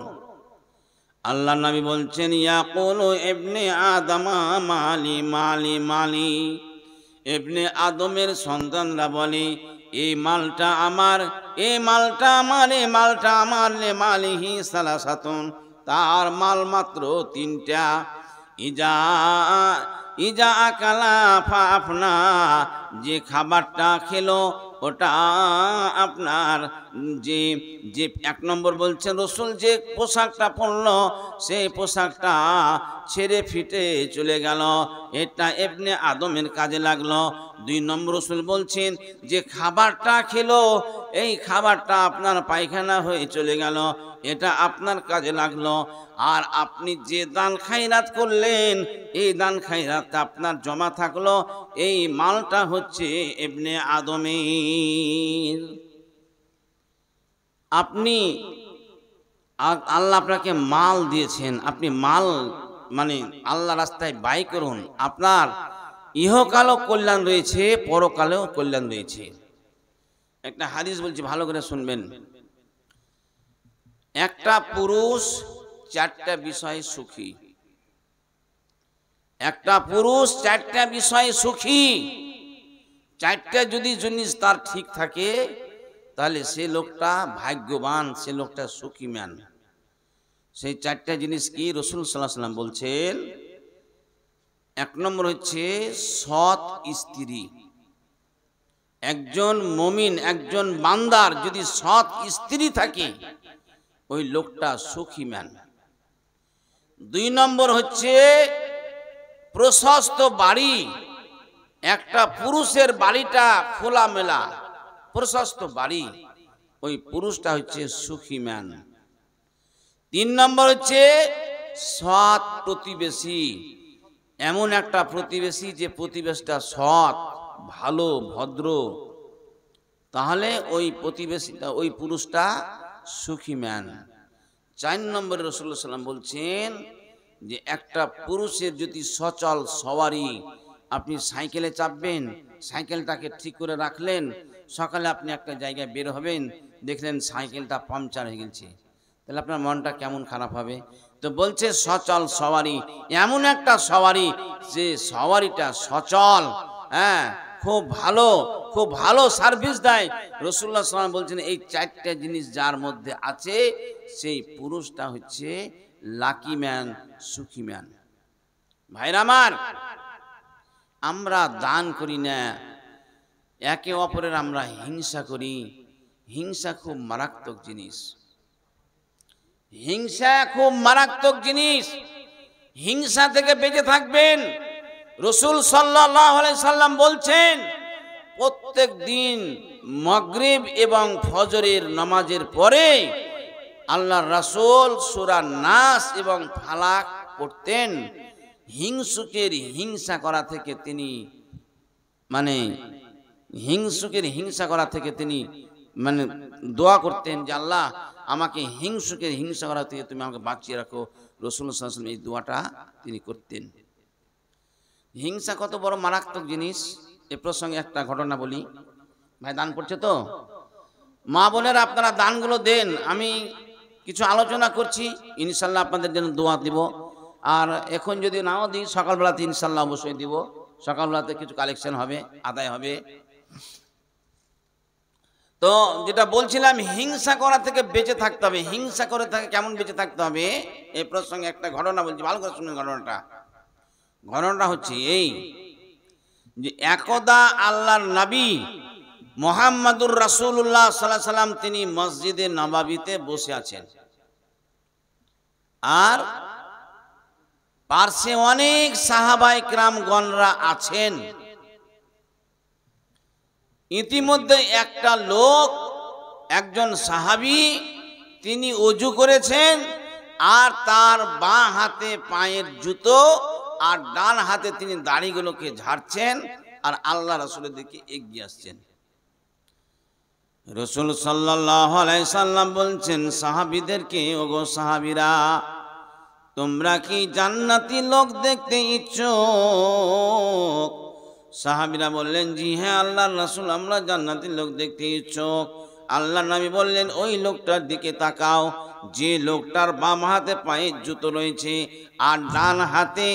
আল্লাহ নবী বলছেন ইয়াকুলু ইবনে আদমা মালি মালি মালি, ইবনে আদমের সন্তানরা বলে এই মালটা আমার, এই মালটা আমার, এই মালটা আমার, লে মালিহি সালাসাতুন, তার মাল মাত্র তিনটা। ইজা ইজা আকালা ফাফনা, যে খাবারটা খেলো ওটা আপনার, যে যে এক নম্বর বলছেন রসুল, যে পোশাকটা পরলো সেই পোশাকটা ছেড়ে ফিটে চলে গেল, এটা ইবনে আদমের কাজে লাগলো। দুই নম্বর রসুল বলছেন যে খাবারটা খেলো, এই খাবারটা আপনার পায়খানা হয়ে চলে গেল, এটা আপনার কাজে লাগলো। আর আপনি যে দান খায়রাত করলেন, এই দান খায়রাতটা আপনার জমা থাকলো, এই মালটা হচ্ছে ইবনে আদমের। আপনি আল্লাহ আপনাকে মাল দিয়েছেন, আপনি মাল মানে আল্লাহ রাস্তায় ব্যয় করুন, আপনার ইহকালও কল্যাণ রয়েছে, পরকালেও কল্যাণ রয়েছে। একটা হাদিস বলছি, ভালো করে শুনবেন। একটা পুরুষ চারটা বিষয়ে সুখী, একটা পুরুষ চারটা বিষয়ে সুখী, চারটা যদি জিনিস তার ঠিক থাকে তাহলে সে লোকটা ভাগ্যবান, সে লোকটা সুখী ম্যান। সেই চারটা জিনিস কি? রাসূল সাল্লাল্লাহু আলাইহি ওয়াসাল্লাম বলছেন, এক নম্বর হচ্ছে সৎ স্ত্রী। একজন মুমিন, একজন বান্দার যদি সৎ স্ত্রী থাকে ওই লোকটা সুখী ম্যান। দুই নম্বর হচ্ছে প্রশস্ত বাড়ি, একটা পুরুষের বাড়িটা খোলামেলা প্রশস্ত বাড়ি, ওই পুরুষটা হচ্ছে সুখী ম্যান। তিন নম্বর হচ্ছে সৎ প্রতিবেশী, এমন একটা প্রতিবেশী যে প্রতিবেশীটা সৎ, ভালো, ভদ্র, তাহলে ওই প্রতিবেশীটা, ওই পুরুষটা সুখী ম্যান। চার নম্বরে রাসূলুল্লাহ সাল্লাল্লাহু আলাইহি ওয়াসাল্লাম বলছেন যে একটা পুরুষের যদি সচল সওয়ারি, আপনি সাইকেলে চাপবেন, সাইকেলটাকে ঠিক করে রাখলেন, সকালে আপনি একটা জায়গায় বের হবেন, দেখলেন সাইকেলটা পাংচার হয়ে গেছে, তাহলে আপনার মনটা কেমন খারাপ হবে? তো বলছে সচল সওয়ারি, এমন একটা সওয়ারি যে সওয়ারিটা সচল, হ্যাঁ, খুব ভালো সার্ভিস দেয়। রাসূলুল্লাহ সাল্লাল্লাহু আলাইহি ওয়াসাল্লাম বলছেন এই চারটা জিনিস যার মধ্যে আছে সেই পুরুষটা হচ্ছে লাকি ম্যান, সুখী ম্যান। ভাইরা আমার, আমরা দান করি না, একে অপরের আমরা হিংসা করি। হিংসা খুব মারাত্মক জিনিস, হিংসা খুব মারাত্মক জিনিস। হিংসা থেকে বেঁচে থাকবেন। রাসূল সাল্লাল্লাহু আলাইহি সাল্লাম বলছেন প্রত্যেক দিন মাগরিব এবং ফজরের নামাজের পরে আল্লাহর রাসূল সূরা নাস এবং ফালাক পড়তেন। হিংসুকের হিংসা করা থেকে তিনি মানে দোয়া করতেন যে আল্লাহ আমাকে হিংসুকের হিংসা করা থেকে তুমি আমাকে বাঁচিয়ে রাখো। রাসূলুল্লাহ সাল্লাল্লাহু আলাইহি ওয়াসাল্লাম এই দোয়াটা তিনি করতেন। হিংসা কত বড় মারাত্মক জিনিস, এ প্রসঙ্গে একটা ঘটনা বলি। ভাই দান করছে তো, মা বোনেরা আপনারা দানগুলো দেন, আমি কিছু আলোচনা করছি, ইনশাল্লাহ আপনাদের জন্য দোয়া দিব। আর এখন যদি নাও দিই সকালবেলাতে ইনশাল্লাহ অবশ্যই দিব, সকালবেলাতে কিছু কালেকশন হবে, আদায় হবে। তো যেটা বলছিলাম, হিংসা করা থেকে বেঁচে থাকতে হবে। হিংসা করে থাকে কেমন বেঁচে থাকতে হবে, এই প্রসঙ্গে একটা ঘটনা বলছি, ভালো করে শুনুন। ঘটনাটা হচ্ছে এই যে একদা আল্লাহর নবী মুহাম্মাদুর রাসূলুল্লাহ সাল্লাল্লাহু আলাইহি সাল্লাম তিনি মসজিদে নববীতে বসে আছেন, আর পার্শ্বে অনেক সাহাবায়ে কেরামগণরা আছেন। ইতিমধ্যে একটা লোক, একজন সাহাবী, তিনি ওযু করেছেন আর তার বাঁ হাতে পায়ের জুতো আর ডান হাতে তিনি দাড়িগুলোকে ঝাড়ছেন আর আল্লাহ রাসূলের দিকে এগিয়ে আসছেন। রাসূল সাল্লাল্লাহু আলাইহি সাল্লাম বলছেন সাহাবীদেরকে, ওগো সাহাবীরা, তোমরা কি জান্নাতি লোক দেখতে ইচ্ছুক? সাহাবীরা বললেন, জি হ্যাঁ আল্লাহর রাসূল, আমরা জান্নাতি লোক দেখতে ইচ্ছুক। আল্লাহর নবী বললেন, ওই লোকটার দিকে তাকাও, যে লোকটার বাম হাতে পায়ে জুতো রয়েছে আর ডান হাতে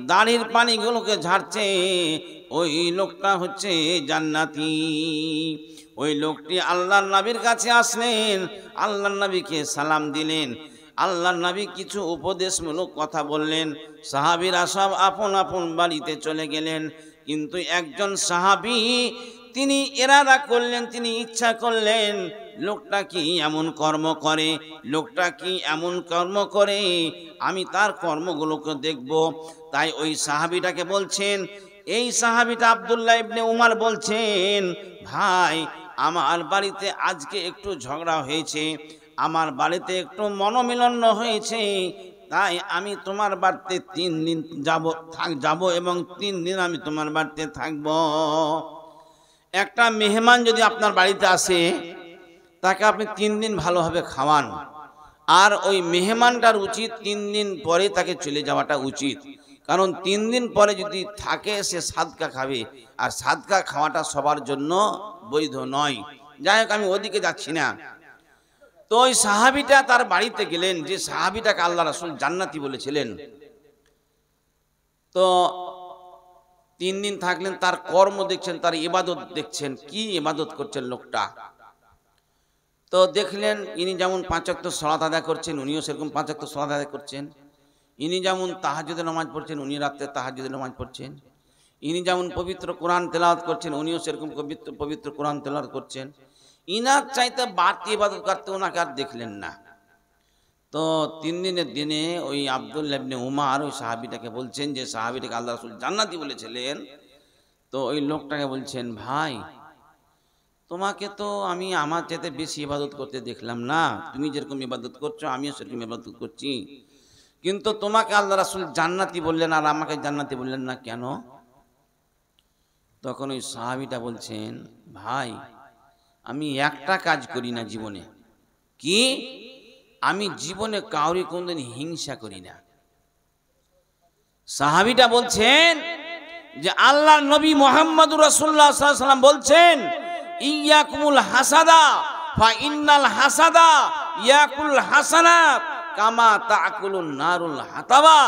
দাড়ির পানিগুলোকে ঝাড়ছে, ওই লোকটা হচ্ছে জান্নাতি। ওই লোকটি আল্লাহর নবীর কাছে আসলেন, আল্লাহর নবীকে সালাম দিলেন। আল্লাহর নবী কিছু উপদেশমূলক কথা বললেন। সাহাবীরা সব আপন আপন বাড়িতে চলে গেলেন। কিন্তু একজন সাহাবী তিনি ইরাদা করলেন, তিনি ইচ্ছা করলেন, লোকটা কি এমন কর্ম করে, লোকটা কি এমন কর্ম করে, আমি তার কর্মগুলোকে দেখব। তাই ওই সাহাবীটাকে বলছেন, এই সাহাবীটা আব্দুল্লাহ ইবনে উমর বলছেন, ভাই আমার বাড়িতে আজকে একটু ঝগড়া হয়েছে, আমার বাড়িতে একটু মনোমালিন্য হয়েছে, তাই আমি তোমার বাড়িতে 3 দিন যাব এবং 3 দিন আমি তোমার বাড়িতে থাকব। একটা মেহমান যদি আপনার বাড়িতে আসে, তাকে আপনি 3 দিন ভালোভাবে খাওয়ান, আর ওই মেহমানটার উচিত 3 দিন পরে তাকে চলে যাওয়াটা উচিত। কারণ 3 দিন পরে যদি থাকে সে সাদকা খাবে, আর সাদকা খাওয়াটা সবার জন্য বৈধ নয়। যাই হোক, আমি ওদিকে যাচ্ছি না। তো ওই সাহাবীটা তার বাড়িতে গেলেন, যে সাহাবীটাকে আল্লাহ রাসূল জান্নাতি বলেছিলেন। তো 3 দিন থাকলেন, তার কর্ম দেখছেন, তার ইবাদত দেখছেন, কি ইবাদত করছেন লোকটা। তো দেখলেন ইনি যেমন 5 ওয়াক্ত সালাত আদায় করছেন, উনিও সেরকম 5 ওয়াক্ত সালাত আদায় করছেন। ইনি যেমন তাহাজ্জুদের নামাজ পড়ছেন, উনি রাতে তাহাজ্জুদের নামাজ পড়ছেন। ইনি যেমন পবিত্র কোরআন তেলাওয়াত করছেন, উনিও সেরকম পবিত্র কোরআন তেলাওয়াত করছেন। ইনার চাইতে বাড়তি ইবাদত করতে ওনাকে আর দেখলেন না। তো 3 দিনের দিনে ওই আব্দুল্লাহ ইবনে উমর ওই সাহাবীটাকে বলছেন, যে সাহাবীটাকে আল্লাহ রাসূল জান্নাতি বলেছিলেন, তো ওই লোকটাকে বলছেন, ভাই তোমাকে তো আমি আমার চাইতে বেশি ইবাদত করতে দেখলাম না, তুমি যেরকম ইবাদত করছো আমিও সেরকম ইবাদত করছি, কিন্তু তোমাকে আল্লাহ রাসূল জান্নাতি বললেন আর আমাকে জান্নাতি বললেন না কেন? তখন ওই সাহাবীটা বলছেন, ভাই আমি একটা কাজ করি না জীবনে। কি? আমি জীবনে কাউরি কোনদিন হিংসা করি না। সাহাবীটা বলছেন যে আল্লাহর নবী মুহাম্মদুর রাসূলুল্লাহ সাল্লাল্লাহু আলাইহি ওয়াসাল্লাম বলছেন, ইয়াকুমুল হাসাদা ফা ইন্নাল হাসাদা ইয়াকুল হাসানাত কামা তাকুলুন নারুল হাতাবা।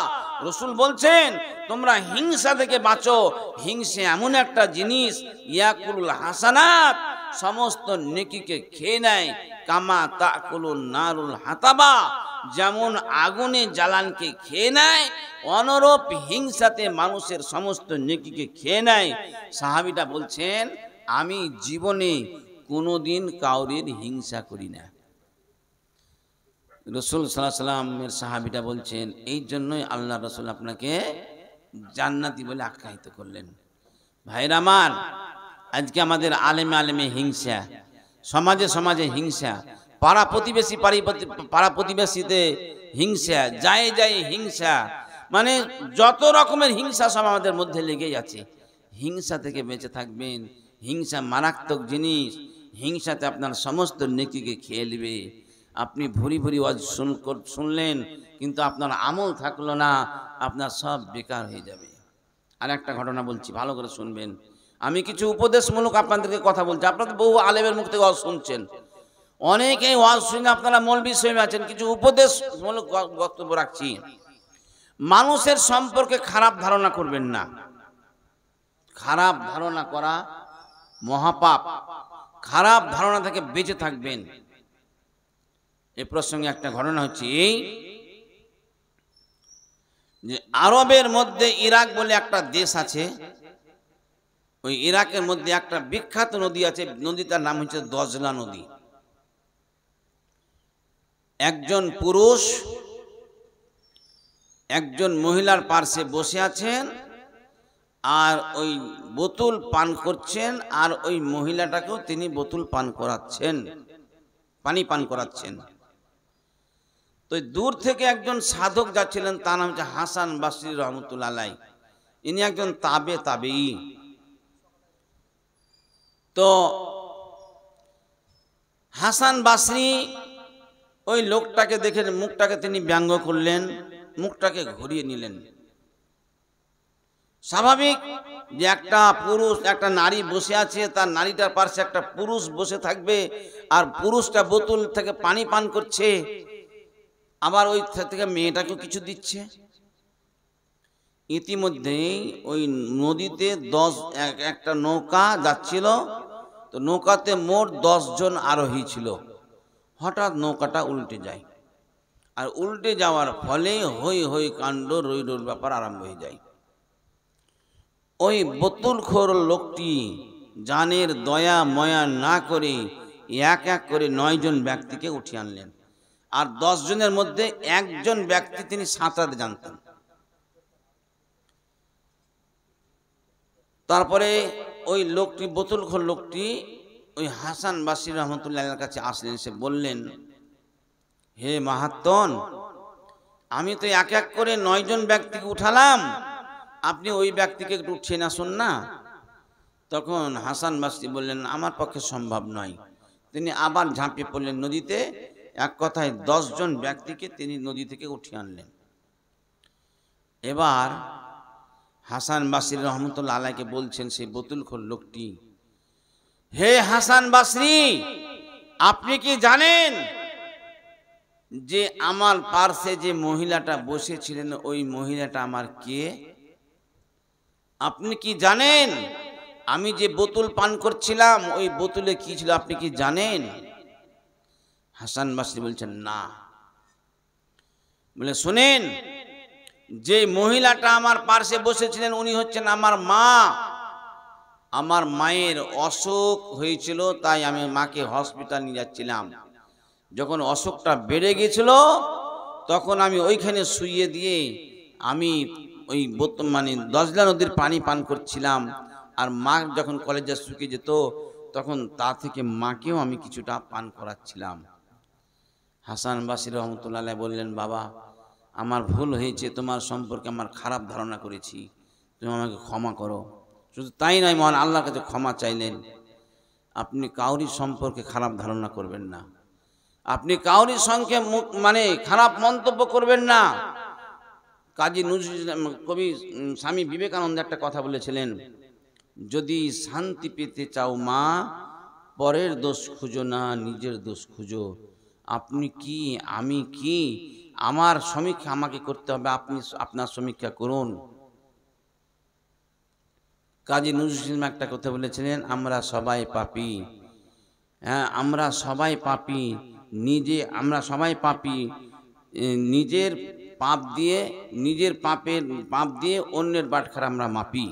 রাসূল বলছেন, তোমরা হিংসা থেকে বাঁচো। হিংসা এমন একটা জিনিস, ইয়াকুল হাসানাত, সমস্ত নেকিকে খেয়ে নেয়, কামা তাকুলুন নারুল হাতাবা, যেমন আগুনে জ্বালানকে খেয়ে নেয়, অনুরূপ হিংসাতে মানুষের সমস্ত নেকিকে খেয়ে নেয়। সাহাবীটা বলছেন, আমি জীবনে কোনোদিন কাউরির হিংসা করি না। রাসূল সাল্লাল্লাহু আলাইহি ওয়াসাল্লামের সাহাবীটা বলছেন, এই জন্যই আল্লাহ রাসূল আপনাকে জান্নাতি বলে আখ্যায়িত করলেন। ভাইরা আমার, আজকে আমাদের আলেমে হিংসা, সমাজে সমাজে হিংসা, পাড়া প্রতিবেশীতে হিংসা, যায় হিংসা, মানে যত রকমের হিংসা সব আমাদের মধ্যে লেগেই আছে। হিংসা থেকে বেঁচে থাকবেন। হিংসা মারাত্মক জিনিস। হিংসাতে আপনার সমস্ত নেকিকে খেয়ে নেবে। আপনি ভুরি ভুরি ওয়াজ শুনলেন, কিন্তু আপনার আমল থাকলো না, আপনার সব বেকার হয়ে যাবে। আর একটা ঘটনা বলছি, ভালো করে শুনবেন। আমি কিছু উপদেশমূলক আপনাদেরকে কথা বলছি। আপনারা বহু আলেমের মুখ থেকে ওয়াজ শুনছেন, অনেকেই ওয়াজ শুনে আপনারা মৌলবি সাহেব আছেন। কিছু উপদেশমূলক বক্তব্য রাখছি। মানুষের সম্পর্কে খারাপ ধারণা করবেন না। খারাপ ধারণা করা মহাপাপ। খারাপ ধারণা থেকে বেঁচে থাকবেন। এ প্রসঙ্গে একটা ঘটনা হচ্ছে এই যে আরবের মধ্যে ইরাক বলে একটা দেশ আছে, ওই ইরাকের মধ্যে একটা বিখ্যাত নদী আছে, নদীটার নাম হচ্ছে দজলা নদী। একজন পুরুষ একজন মহিলার পার্শ্বে বসে আছেন আর ওই বোতল পান করছেন, আর ওই মহিলাটাকেও তিনি বোতল পান করাচ্ছেন, পানি পান করাচ্ছেন। তো দূর থেকে একজন সাধক যাচ্ছিলেন, তার নাম হচ্ছে হাসান বাসরি রহমতুল্লাহ আলাইহ। ইনি একজন তাবেঈ। তো হাসান বাসরি ওই লোকটাকে দেখে মুখটাকে তিনি ব্যঙ্গ করলেন, মুখটাকে ঘুরিয়ে নিলেন। স্বাভাবিক যে একটা পুরুষ একটা নারী বসে আছে, তার নারীটার পাশে একটা পুরুষ বসে থাকবে, আর পুরুষটা বোতল থেকে পানি পান করছে, আবার ওই থেকে মেয়েটাকেও কিছু দিচ্ছে। ইতিমধ্যেই ওই নদীতে একটা নৌকা যাচ্ছিল, তো নৌকাতে মোট 10 জন আরোহী ছিল। হঠাৎ নৌকাটা উল্টে যায়, আর উল্টে যাওয়ার ফলে হই হই কাণ্ড, রই রইর ব্যাপার আরম্ভ হয়ে যায়। ওই বোতলখোর লোকটি জানের দয়া ময়া না করে এক এক করে 9 জন ব্যক্তিকে উঠিয়ে আনলেন, আর 10 জনের মধ্যে একজন ব্যক্তি তিনি সাঁতার জানতেন। তারপরে ওই লোকটি বোতলখোর লোকটি ওই হাসান বাসরি রহমতুল্লাহর কাছে আসলেন, সে বললেন, হে মাহাত্মন, আমি তো এক এক করে 9 জন ব্যক্তিকে উঠালাম, আপনি ওই ব্যক্তিকে একটু উঠিয়ে আসুন না। তখন হাসান বাসরি বললেন, আমার পক্ষে সম্ভব নয়। তিনি আবার ঝাঁপিয়ে পড়লেন নদীতে, এক কথায় 10 জন ব্যক্তিকে তিনি নদী থেকে উঠিয়ে আনলেন। এবার হাসান বাসরি রহমতুল্লাহ আলাইকে বলছেন সেই বোতলখোর লোকটি, হে হাসান বাসরি, আপনি কি জানেন যে আমার পার্শ্বে যে মহিলাটা বসেছিলেন ওই মহিলাটা আমার কে? আপনি কি জানেন আমি যে বোতল পান করছিলাম ওই বোতলে কি ছিল, আপনি কি জানেন? হাসান বাসরি বলছেন, না। বলে, শুনেন, যে মহিলাটা আমার পার্শ্বে বসেছিলেন উনি হচ্ছেন আমার মা। আমার মায়ের অসুখ হয়েছিল, তাই আমি মাকে হসপিটাল নিয়ে যাচ্ছিলাম। যখন অসুখটা বেড়ে গেছিল তখন আমি ওইখানে শুইয়ে দিয়ে আমি ওই মানে দজলা নদীর পানি পান করছিলাম, আর মা যখন কলেজে শুকিয়ে যেত তখন তা থেকে মাকেও আমি কিছুটা পান করাচ্ছিলাম। হাসান বাসরি রহমতুল্লাহ আলাইহ বললেন, বাবা, আমার ভুল হয়েছে, তোমার সম্পর্কে আমার খারাপ ধারণা করেছি, তুমি আমাকে ক্ষমা করো। শুধু তাই নয়, মহান আল্লাহর কাছে ক্ষমা চাইলেন। আপনি কাউরি সম্পর্কে খারাপ ধারণা করবেন না, আপনি কাউরি সঙ্গে মানে খারাপ মন্তব্য করবেন না। কাজী নজরুল ইসলাম কবি স্বামী বিবেকানন্দ একটা কথা বলেছিলেন, যদি শান্তি পেতে চাও মা, পরের দোষ খুঁজো না, নিজের দোষ খুঁজো। আপনি কি, আমি কি, আমার সমীক্ষা আমাকে করতে হবে, আপনি আপনার সমীক্ষা করুন। কাজী নজরুল ইসলাম একটা কথা বলেছিলেন, আমরা সবাই পাপী। হ্যাঁ, আমরা সবাই পাপী, আমরা সবাই পাপী। নিজের পাপ দিয়ে অন্যের বাটখারা আমরা মাপি।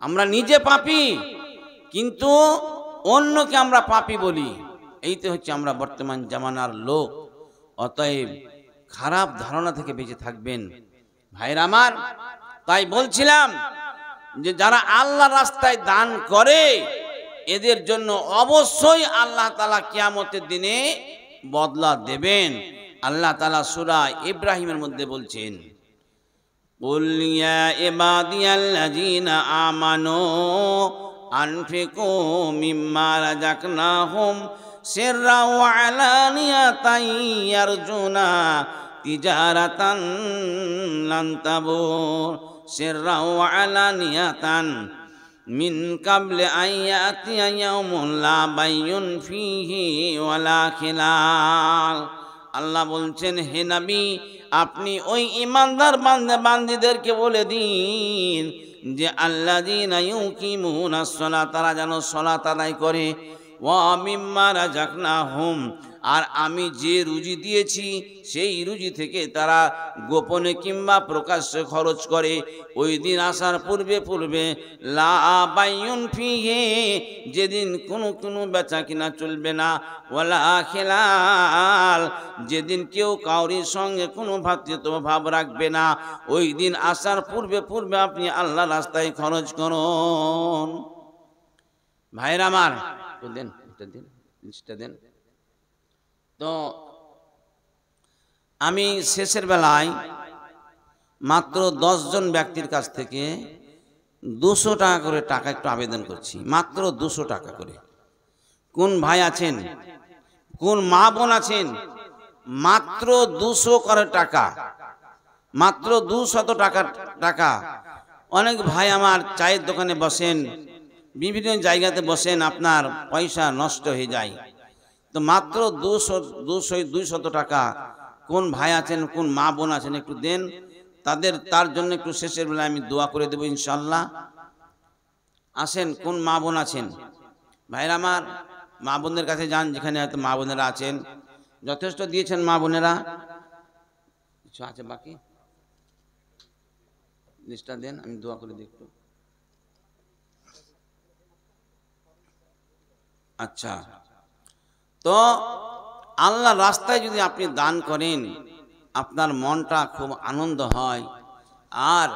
আমরা নিজে পাপী কিন্তু অন্যকে আমরা পাপী বলি। এইতে হচ্ছে আমরা বর্তমান জামানার লোক। অতএব খারাপ ধারণা থেকে বেঁচে থাকবেন ভাইরা আমার। তাই বলছিলাম যে যারা আল্লাহ রাস্তায় দান করে এদের জন্য অবশ্যই আল্লাহ তাআলা কিয়ামতের দিনে বদলা দেবেন। আল্লাহ তাআলা সূরা ইব্রাহিমের মধ্যে বলছেন, কুল ইয়া ইবাদিয়াল্লাযীনা আমানু আনফিকু মিম্মা রাযাকনাহুম সিররা ওয়া আলানিয়াতান ইয়ারজুনা তিজারাতান লান তাবুর সিররা ওয়া আলানিয়াতান মিন কাবলি আন ইয়াতিয়া ইয়াউমুন লা বাইয়ুন ফীহি ওয়ালা খিলাল। আল্লাহ বলছেন, হে নবী, আপনি ওই ইমানদার বান্দীদেরকে বলে দিন যে আল্লাযীনা ইউকিমুনাস সালাত, তারা যেন সালাত আদায় করে, ওয়া মিম্মা রাযাকনাহুম, আর আমি যে রুজি দিয়েছি সেই রুজি থেকে তারা গোপনে কিংবা প্রকাশ্যে খরচ করে। ওই দিন আসার পূর্বে পূর্বে লা বাইউন ফিহি, যেদিন কোনো বেচা কিনা চলবে না, ওয়ালা খিলাল, যেদিন কেউ কাউরির সঙ্গে কোনো ভ্রাতৃত্বভাব রাখবে না। ওই দিন আসার পূর্বে পূর্বে আপনি আল্লাহ রাস্তায় খরচ করুন। ভাইরা আমার, দেন এটা দিন, লিস্টটা দেন। তো আমি শেষের বেলায় মাত্র 10 জন ব্যক্তির কাছ থেকে 200 টাকা করে টাকা একটু আবেদন করছি, মাত্র 200 টাকা করে। কোন ভাই আছেন, কোন মা বোন আছেন, মাত্র 200 করে টাকা, মাত্র 200 টাকা। অনেক ভাই আমার চায়ের দোকানে বসেন, বিভিন্ন জায়গাতে বসেন, আপনার পয়সা নষ্ট হয়ে যায়। তো মাত্র 200 টাকা কোন ভাই আছেন, কোন মা বোন আছেন, একটু দেন তার জন্য একটু শেষের বেলায় আমি দোয়া করে দেবো ইনশাল্লাহ। আসেন, কোন মা বোন আছেন ভাইরা আমার, মা বোনদের কাছে যান, যেখানে হয়তো মা বোনেরা আছেন। যথেষ্ট দিয়েছেন মা বোনেরা, কিছু আছে বাকি, লিস্টটা দেন, আমি দোয়া করে দিই একটু। আচ্ছা, তো আল্লাহর রাস্তায় যদি আপনি দান করেন, আপনার মনটা খুব আনন্দ হয়। আর